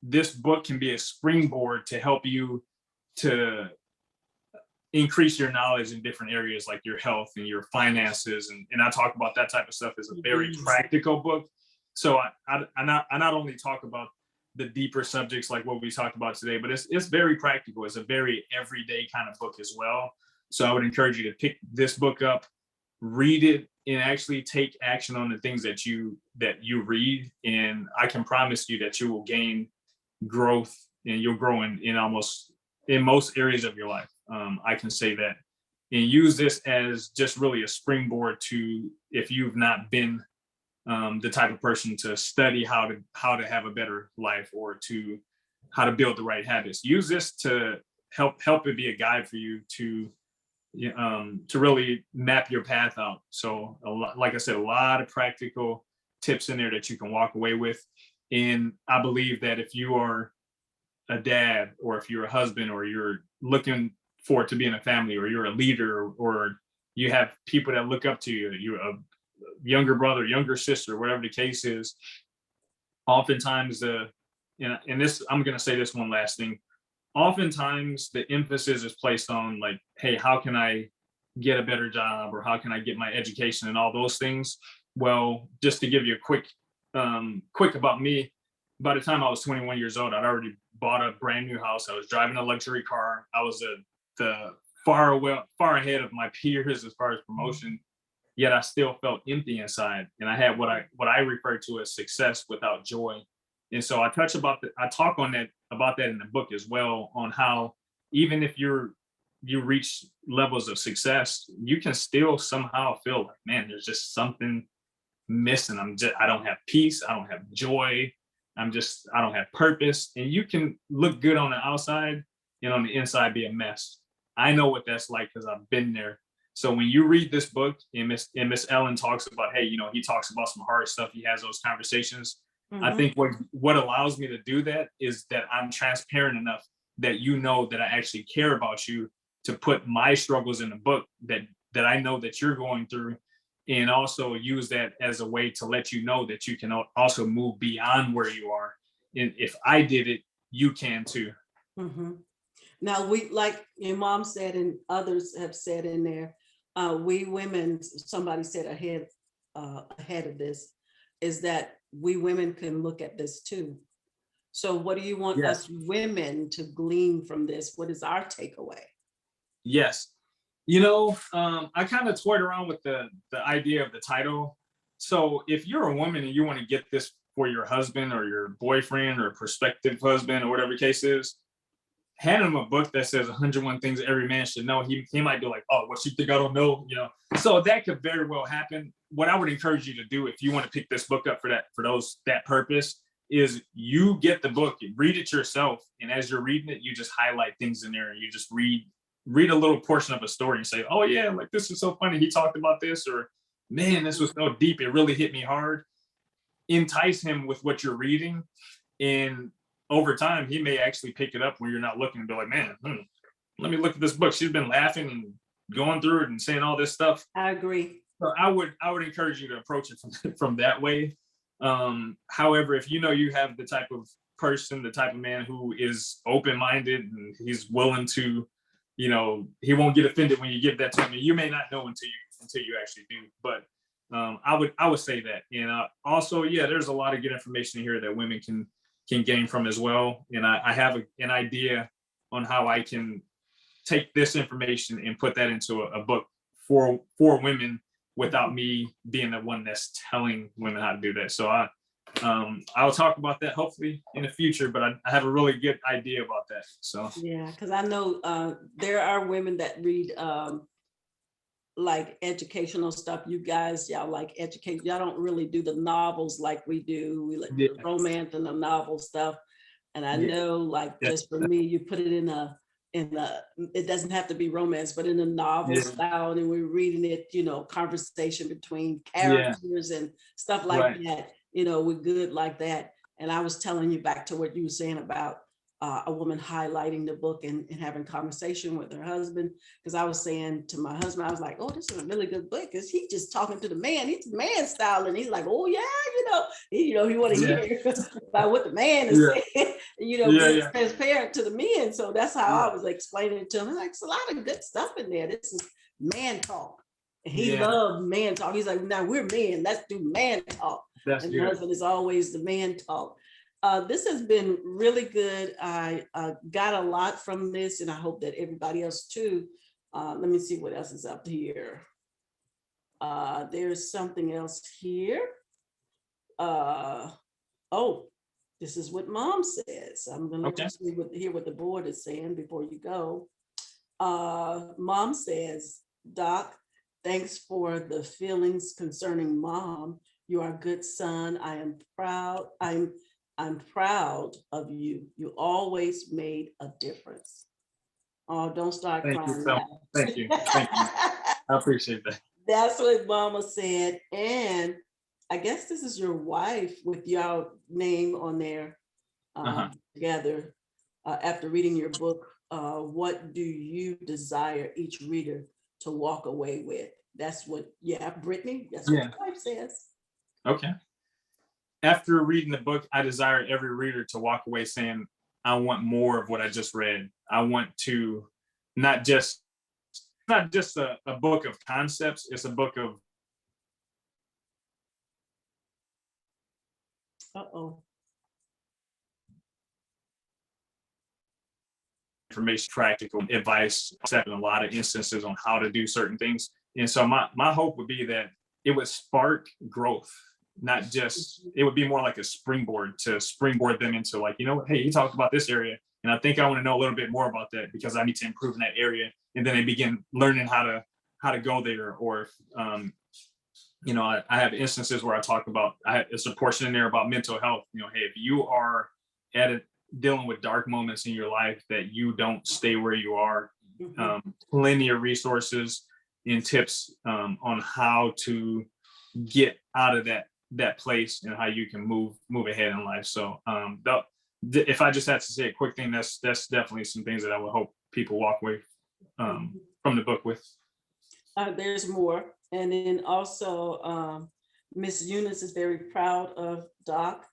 This book can be a springboard to help you to increase your knowledge in different areas like your health and your finances. And I talk about that type of stuff as a very practical book. So I not only talk about the deeper subjects like what we talked about today, but it's very practical. It's a very everyday kind of book as well. So I would encourage you to pick this book up, read it, and actually take action on the things that you read. And I can promise you that you will gain growth, and you'll grow in most areas of your life. I can say that. And use this as just really a springboard to, if you've not been the type of person to study how to have a better life, or to how to build the right habits. Use this to help it be a guide for you to really map your path out. So like I said, a lot of practical tips in there that you can walk away with. And I believe that if you are a dad, or if you're a husband, or you're looking forward to being a family, or you're a leader, or you have people that look up to you, you're a younger brother, younger sister, whatever the case is, oftentimes and this, I'm going to say this one last thing. Oftentimes the emphasis is placed on like, hey, how can I get a better job, or how can I get my education, and all those things. Well, just to give you a quick about me, by the time I was 21 years old, I'd already bought a brand new house. I was driving a luxury car. I was far ahead of my peers as far as promotion, yet I still felt empty inside. And I had what I refer to as success without joy. And so I talk about that in the book as well, on how even if you're you reach levels of success, you can still somehow feel like, man, there's just something missing. I don't have peace. I don't have joy. I don't have purpose. And you can look good on the outside and on the inside be a mess. I know what that's like because I've been there. So when you read this book and Miss Ellen talks about, hey, he talks about some hard stuff. He has those conversations. I think what allows me to do that is that I'm transparent enough that that I actually care about you, to put my struggles in the book that I know that you're going through, and also use that as a way to let you know that you can also move beyond where you are. And if I did it, you can too. Now, we, like your mom said, and others have said in there, we women, somebody said ahead of this, is that we women can look at this too. So what do you want us women to glean from this? What is our takeaway? Yes. I kind of toyed around with the idea of the title. So if you're a woman and you want to get this for your husband or your boyfriend or prospective husband or whatever the case is, hand him a book that says 101 things every man should know. He might be like, oh, what you think I don't know? So that could very well happen. What I would encourage you to do, if you want to pick this book up for that purpose, is you get the book, read it yourself, and as you're reading it, you just highlight things in there, and you just read a little portion of a story and say, oh yeah, like this is so funny, he talked about this, or man, this was so deep, it really hit me hard. Entice him with what you're reading, and over time he may actually pick it up when you're not looking and be like, man, let me look at this book, she's been laughing and going through it and saying all this stuff. I agree. So I would encourage you to approach it from that way. However, if you have the type of person, the type of man who is open-minded and he's willing to, he won't get offended when you give that to him. And you may not know until you actually do. But I would say that. And also, there's a lot of good information here that women can gain from as well. And I have an idea on how I can take this information and put that into a book for women, without me being the one that's telling women how to do that. So I'll talk about that hopefully in the future, but I have a really good idea about that. So yeah, because I know there are women that read like educational stuff. You guys, y'all like education. Y'all don't really do the novels like we do. We like the romance and the novel stuff. And I know, like, just for me, you put it in it doesn't have to be romance, but in a novel style, and we're reading it, conversation between characters and stuff like that. We're good like that. And I was telling you back to what you were saying about a woman highlighting the book and having conversation with her husband, because I was saying to my husband, I was like, oh, this is a really good book, because he's just talking to the man. He's man style, and he's like, oh yeah, he want to hear about what the man is saying, being transparent to the men. So that's how I was explaining it to him. Like, it's a lot of good stuff in there. This is man talk. And he loved man talk. He's like, now we're men, let's do man talk. That's and good. Husband is always the man talk. This has been really good. I got a lot from this, and I hope that everybody else too. Let me see what else is up here. There's something else here. Oh, this is what Mom says. I'm going to just hear what the board is saying before you go. Mom says, Doc, thanks for the feelings concerning Mom. You are a good son. I am proud. I'm proud of you. You always made a difference. Oh, don't start crying. Thank you. I appreciate that. That's what Mama said. And I guess this is your wife with your name on there together. After reading your book, what do you desire each reader to walk away with? That's what, Brittany, that's what your wife says. Okay. After reading the book, I desire every reader to walk away saying, I want more of what I just read. I want to not just a book of concepts, it's a book of information, practical advice, in a lot of instances on how to do certain things. And so my hope would be that it would spark growth. Not just, it would be more like a springboard to springboard them into, like, hey, you talked about this area, and I think I want to know a little bit more about that because I need to improve in that area. and then they begin learning how to go there. Or I have instances where I talk about, it's a portion in there about mental health. Hey, if you are dealing with dark moments in your life, that you don't stay where you are. Plenty of resources and tips on how to get out of that place and how you can move ahead in life. So if I just had to say a quick thing, that's definitely some things that I would hope people walk away from the book with. There's more. And then also Miss Eunice is very proud of Doc.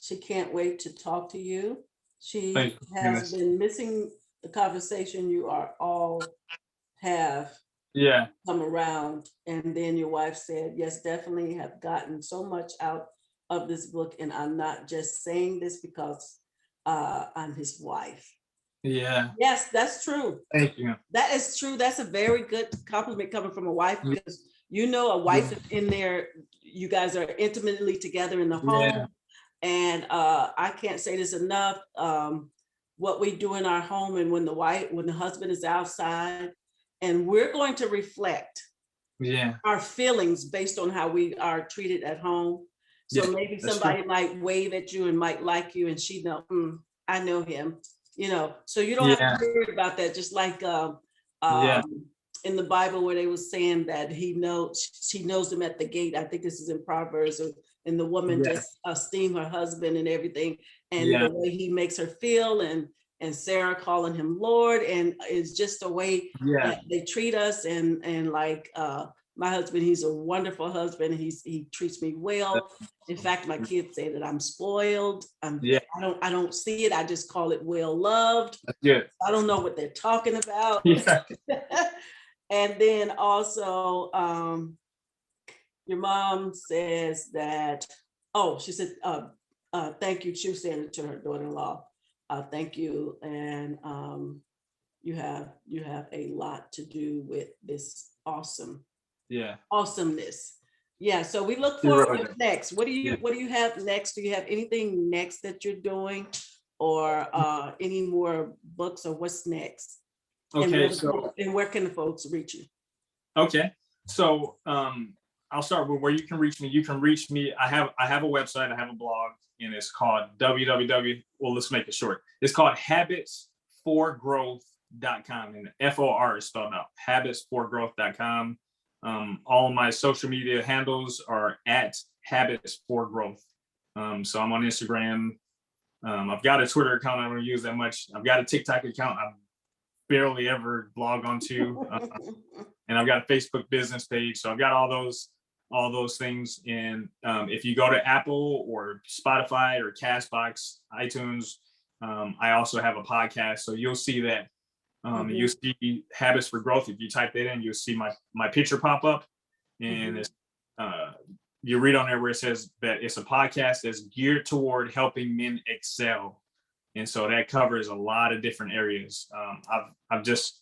She can't wait to talk to you. She has been missing the conversation you are all have come around. And then your wife said, yes, definitely have gotten so much out of this book. And I'm not just saying this because I'm his wife. Yeah. Yes, that's true. Thank you. That is true. That's a very good compliment coming from a wife, because a wife is in there. You guys are intimately together in the home. And I can't say this enough. What we do in our home, and when the husband is outside, and we're going to reflect our feelings based on how we are treated at home. So maybe somebody might wave at you and might like you, and she know, I know him. So you don't have to worry about that. Just like in the Bible where they were saying that she knows them at the gate. I think this is in Proverbs, and the woman just esteem her husband and everything, and the way he makes her feel, and Sarah calling him Lord, and it's just a way that they treat us, and like my husband, he's a wonderful husband. He treats me well. In fact, my kids say that I'm spoiled. I don't see it. I just call it well loved. I don't know what they're talking about. And then also, your mom says that, she said, thank you. She was saying it to her daughter-in-law. Thank you. And you have a lot to do with this awesomeness. Yeah. So we look forward to what's next. What do you have next? Do you have anything next that you're doing, or any more books, or what's next? Okay. And where can the folks reach you? Okay. So I'll start with where you can reach me. You can reach me. I have a website. I have a blog, and it's called well, let's make it short. It's called habitsforgrowth.com, and FOR is spelled out, habitsforgrowth.com. All of my social media handles are at habitsforgrowth. So I'm on Instagram. I've got a Twitter account I don't use that much. I've got a TikTok account I barely ever log onto, and I've got a Facebook business page. So I've got all those things. And if you go to Apple or Spotify or Castbox, iTunes, I also have a podcast. So you'll see that. You'll see Habits for Growth. If you type that in, you'll see my picture pop up, and it's you read on there where it says that it's a podcast that's geared toward helping men excel. And so that covers a lot of different areas. I've just,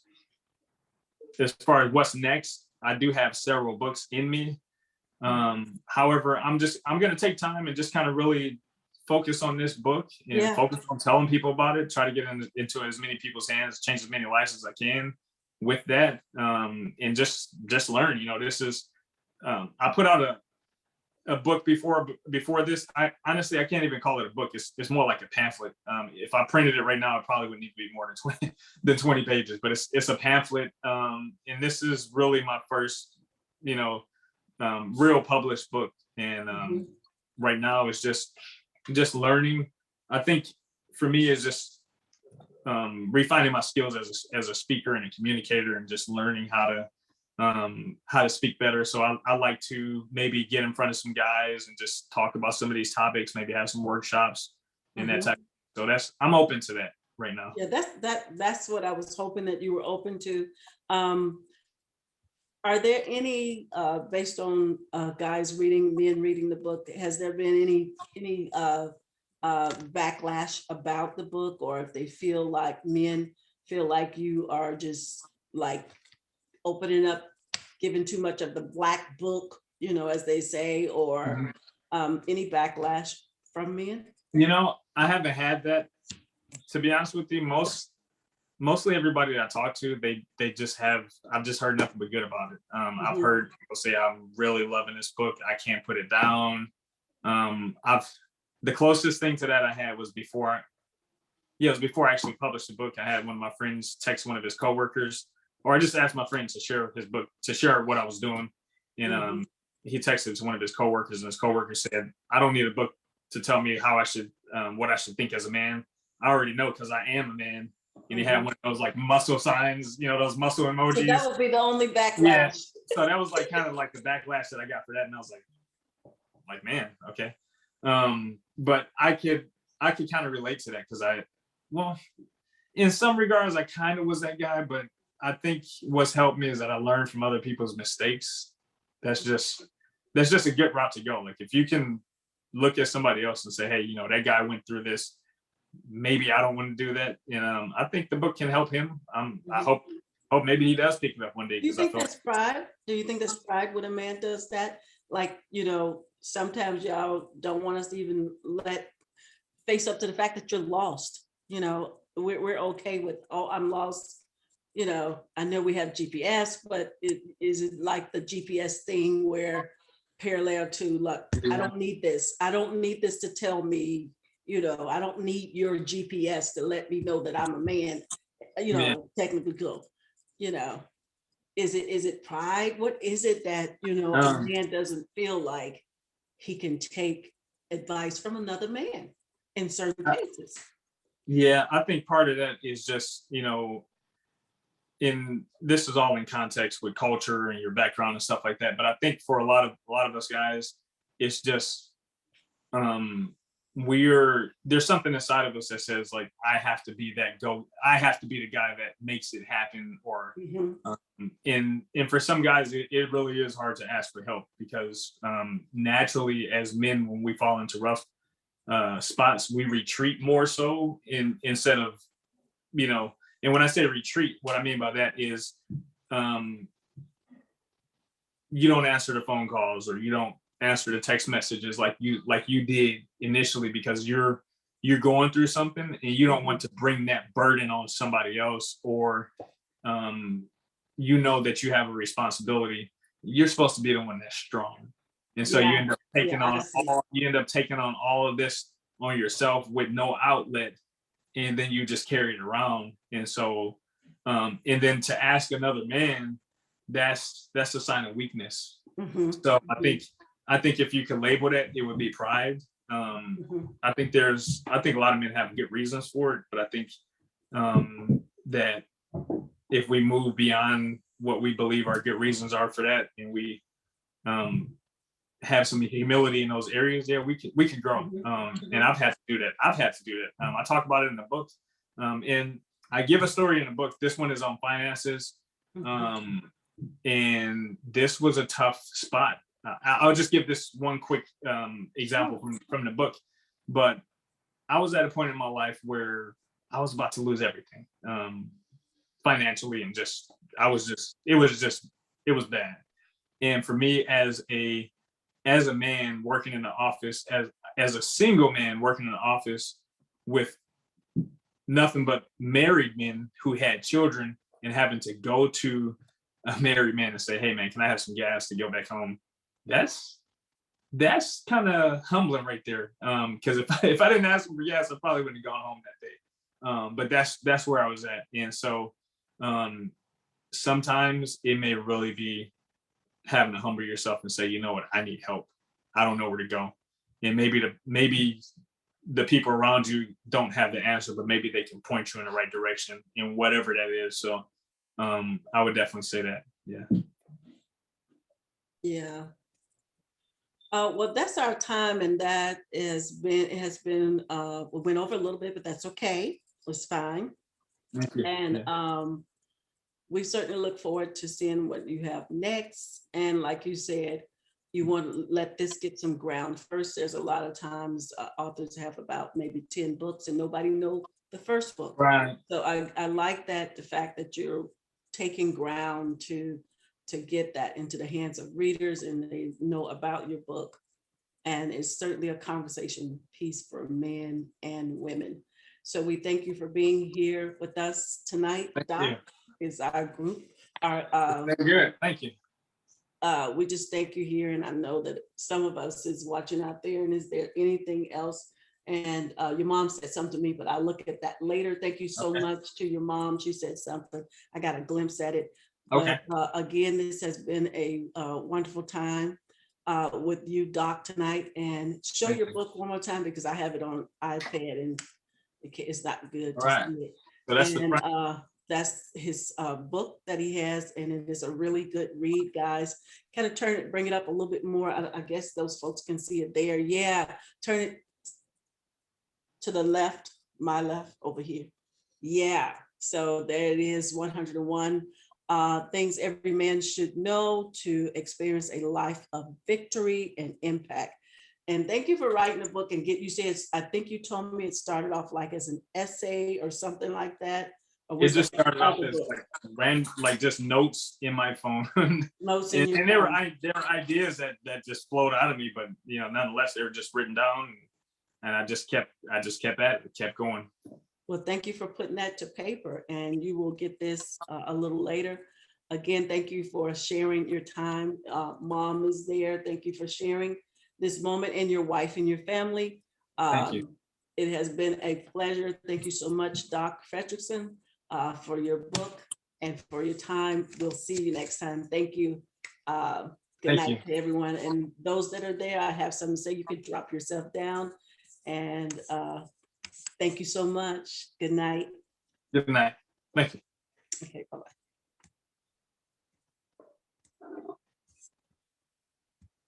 as far as what's next, I do have several books in me. However, I'm going to take time and just kind of really focus on this book and focus on telling people about it, try to get into as many people's hands, change as many lives as I can with that. And just learn, this is, I put out a book before this. I honestly, I can't even call it a book. It's more like a pamphlet. If I printed it right now, it probably would need to be more than 20 pages, but it's a pamphlet. And this is really my first, real published book. And right now it's just learning. I think for me is just refining my skills as a speaker and a communicator, and just learning how to speak better. So I like to maybe get in front of some guys and just talk about some of these topics, maybe have some workshops and that type. So I'm open to that right now. Yeah, that's what I was hoping that you were open to. Are there any, based on men reading the book, has there been any backlash about the book, or if they men feel like you are just like opening up, giving too much of the black book, as they say, or any backlash from men? I haven't had that, to be honest with you. mostly everybody that I talk to, they just have, I've just heard nothing but good about it. I've Mhm. heard people say, I'm really loving this book. I can't put it down. The closest thing to that I had was it was before I actually published the book. I had one of my friends text one of his coworkers, or I just asked my friend to share his book, to share what I was doing. And Mhm. he texted to one of his coworkers, and his coworker said, I don't need a book to tell me how I should, what I should think as a man. I already know because I am a man. And he had Mhm. one of those like muscle signs, those muscle So emojis. that would be the only Yeah. backlash. So that was like kind of like the backlash that I got for that. And I was like, man, okay. But I could kind of relate to that because well, in some regards, I kind of was that guy, but I think what's helped me is that I learned from other people's mistakes. That's just a good route to go. Like if you can look at somebody else and say, hey, that guy went through this. Maybe I don't want to do that. And I think the book can help him. I Mhm. hope maybe he does pick it up one day Do you because I think feel that's pride? Do you think that's pride when a man does that? Like, sometimes y'all don't want us to even face up to the fact that you're lost. We're okay with, oh, I'm lost. I know we have GPS, but is it like the GPS thing where parallel to, like, I don't need this. I don't need this to tell me, I don't need your GPS to let me know that I'm a man, yeah. technically go, you know. Is it pride? What is it that, a Um, man doesn't feel like he can take advice from another man in certain cases? yeah, I think part of that is just, in this is all in context with culture and your background and stuff like that. But I think for a lot of us guys, it's just there's something inside of us that says like I have to be the guy that makes it happen. Or Mhm. and for some guys it really is hard to ask for help because naturally as men, when we fall into rough spots, we retreat more so instead of, and when I say retreat, what I mean by that is um, you don't answer the phone calls or you don't answer the text messages like you did initially because you're going through something and you don't want to bring that burden on somebody else, or um, that you have a responsibility. You're supposed to be the one that's strong, and so Yeah, yeah, I see. you end up taking on all of this on yourself with no outlet, and then you just carry it around. And so and then to ask another man, that's a sign of weakness. Mhm, So i mhm, think i think if you can label that, it would be pride. mhm. I think a lot of men have good reasons for it, but I think that if we move beyond what we believe our good reasons are for that, and we um, have some humility in those areas, yeah, we could grow. Mhm, And mhm, I've had to do that. I talk about it in the book, and I give a story in the book. This one is on finances, mhm. um, and this was a tough spot. I'll just give this one quick example Sure. from the book. But I was at a point in my life where I was about to lose everything, financially, and just I was just it was bad. And for me as a man working in the office, as a single man working in the office with nothing but married men who had children, and having to go to a married man and say, hey man, can I have some gas to go back home? That's kind of humbling right there. Because if I didn't ask him for gas, I probably wouldn't have gone home that day. But that's where I was at. And so um sometimes it may really be having to humble yourself and say, you know what, I need help. I don't know where to go. And maybe the people around you don't have the answer, but maybe they can point you in the right direction in whatever that is. So I would definitely say that. Yeah. Yeah. Well, that's our time, and that we went over a little bit, but that's okay. It's fine. Thank you. And Yeah. we certainly look forward to seeing what you have next. And like you said, you want to let this get some ground first. There's a lot of times authors have about maybe 10 books and nobody know the first book. Right. So I like that, the fact that you're taking ground to get that into the hands of readers and they know about your book. And it's certainly a conversation piece for men and women. So we thank you for being here with us tonight. Thank Doc you. is our group. Our Very good. Thank you. we just thank you here, and I know that some of us is watching out there. And is there anything else? And your mom said something to me, but I'll look at that later. Thank you so Okay. much to your mom. She said something. I got a glimpse at it. Okay. But again, this has been a wonderful time with you, Doc, tonight. And show Thank your you. book one more time, because I have it on iPad and it's not good All to right. see it. So that's the And front. that's his book that he has, and it is a really good read, guys. Kind of turn it, bring it up a little bit more. I guess those folks can see it there. Yeah, turn it to the left, my left over here. Yeah, so there it is, 101 things every man should know to experience a life of victory and impact. And thank you for writing the book and you said, I think you told me it started off like as an essay or something like that. Or It was just started off another as book? like just notes in my phone. Notes in your And there were phone. ideas that just flowed out of me, but nonetheless, they were just written down, and I just kept at it, kept going. Well, thank you for putting that to paper, and you will get this a little later. Again, thank you for sharing your time. Mom is there. Thank you for sharing this moment, and your wife and your family. Thank you. It has been a pleasure. Thank you so much, Doc Frederickson, for your book and for your time. We'll see you next time. Thank you. Good Thank night you. to everyone. And those that are there, I have something to say. You could drop yourself down. And thank you so much. Good night. Good night. Thank you. Okay, bye-bye.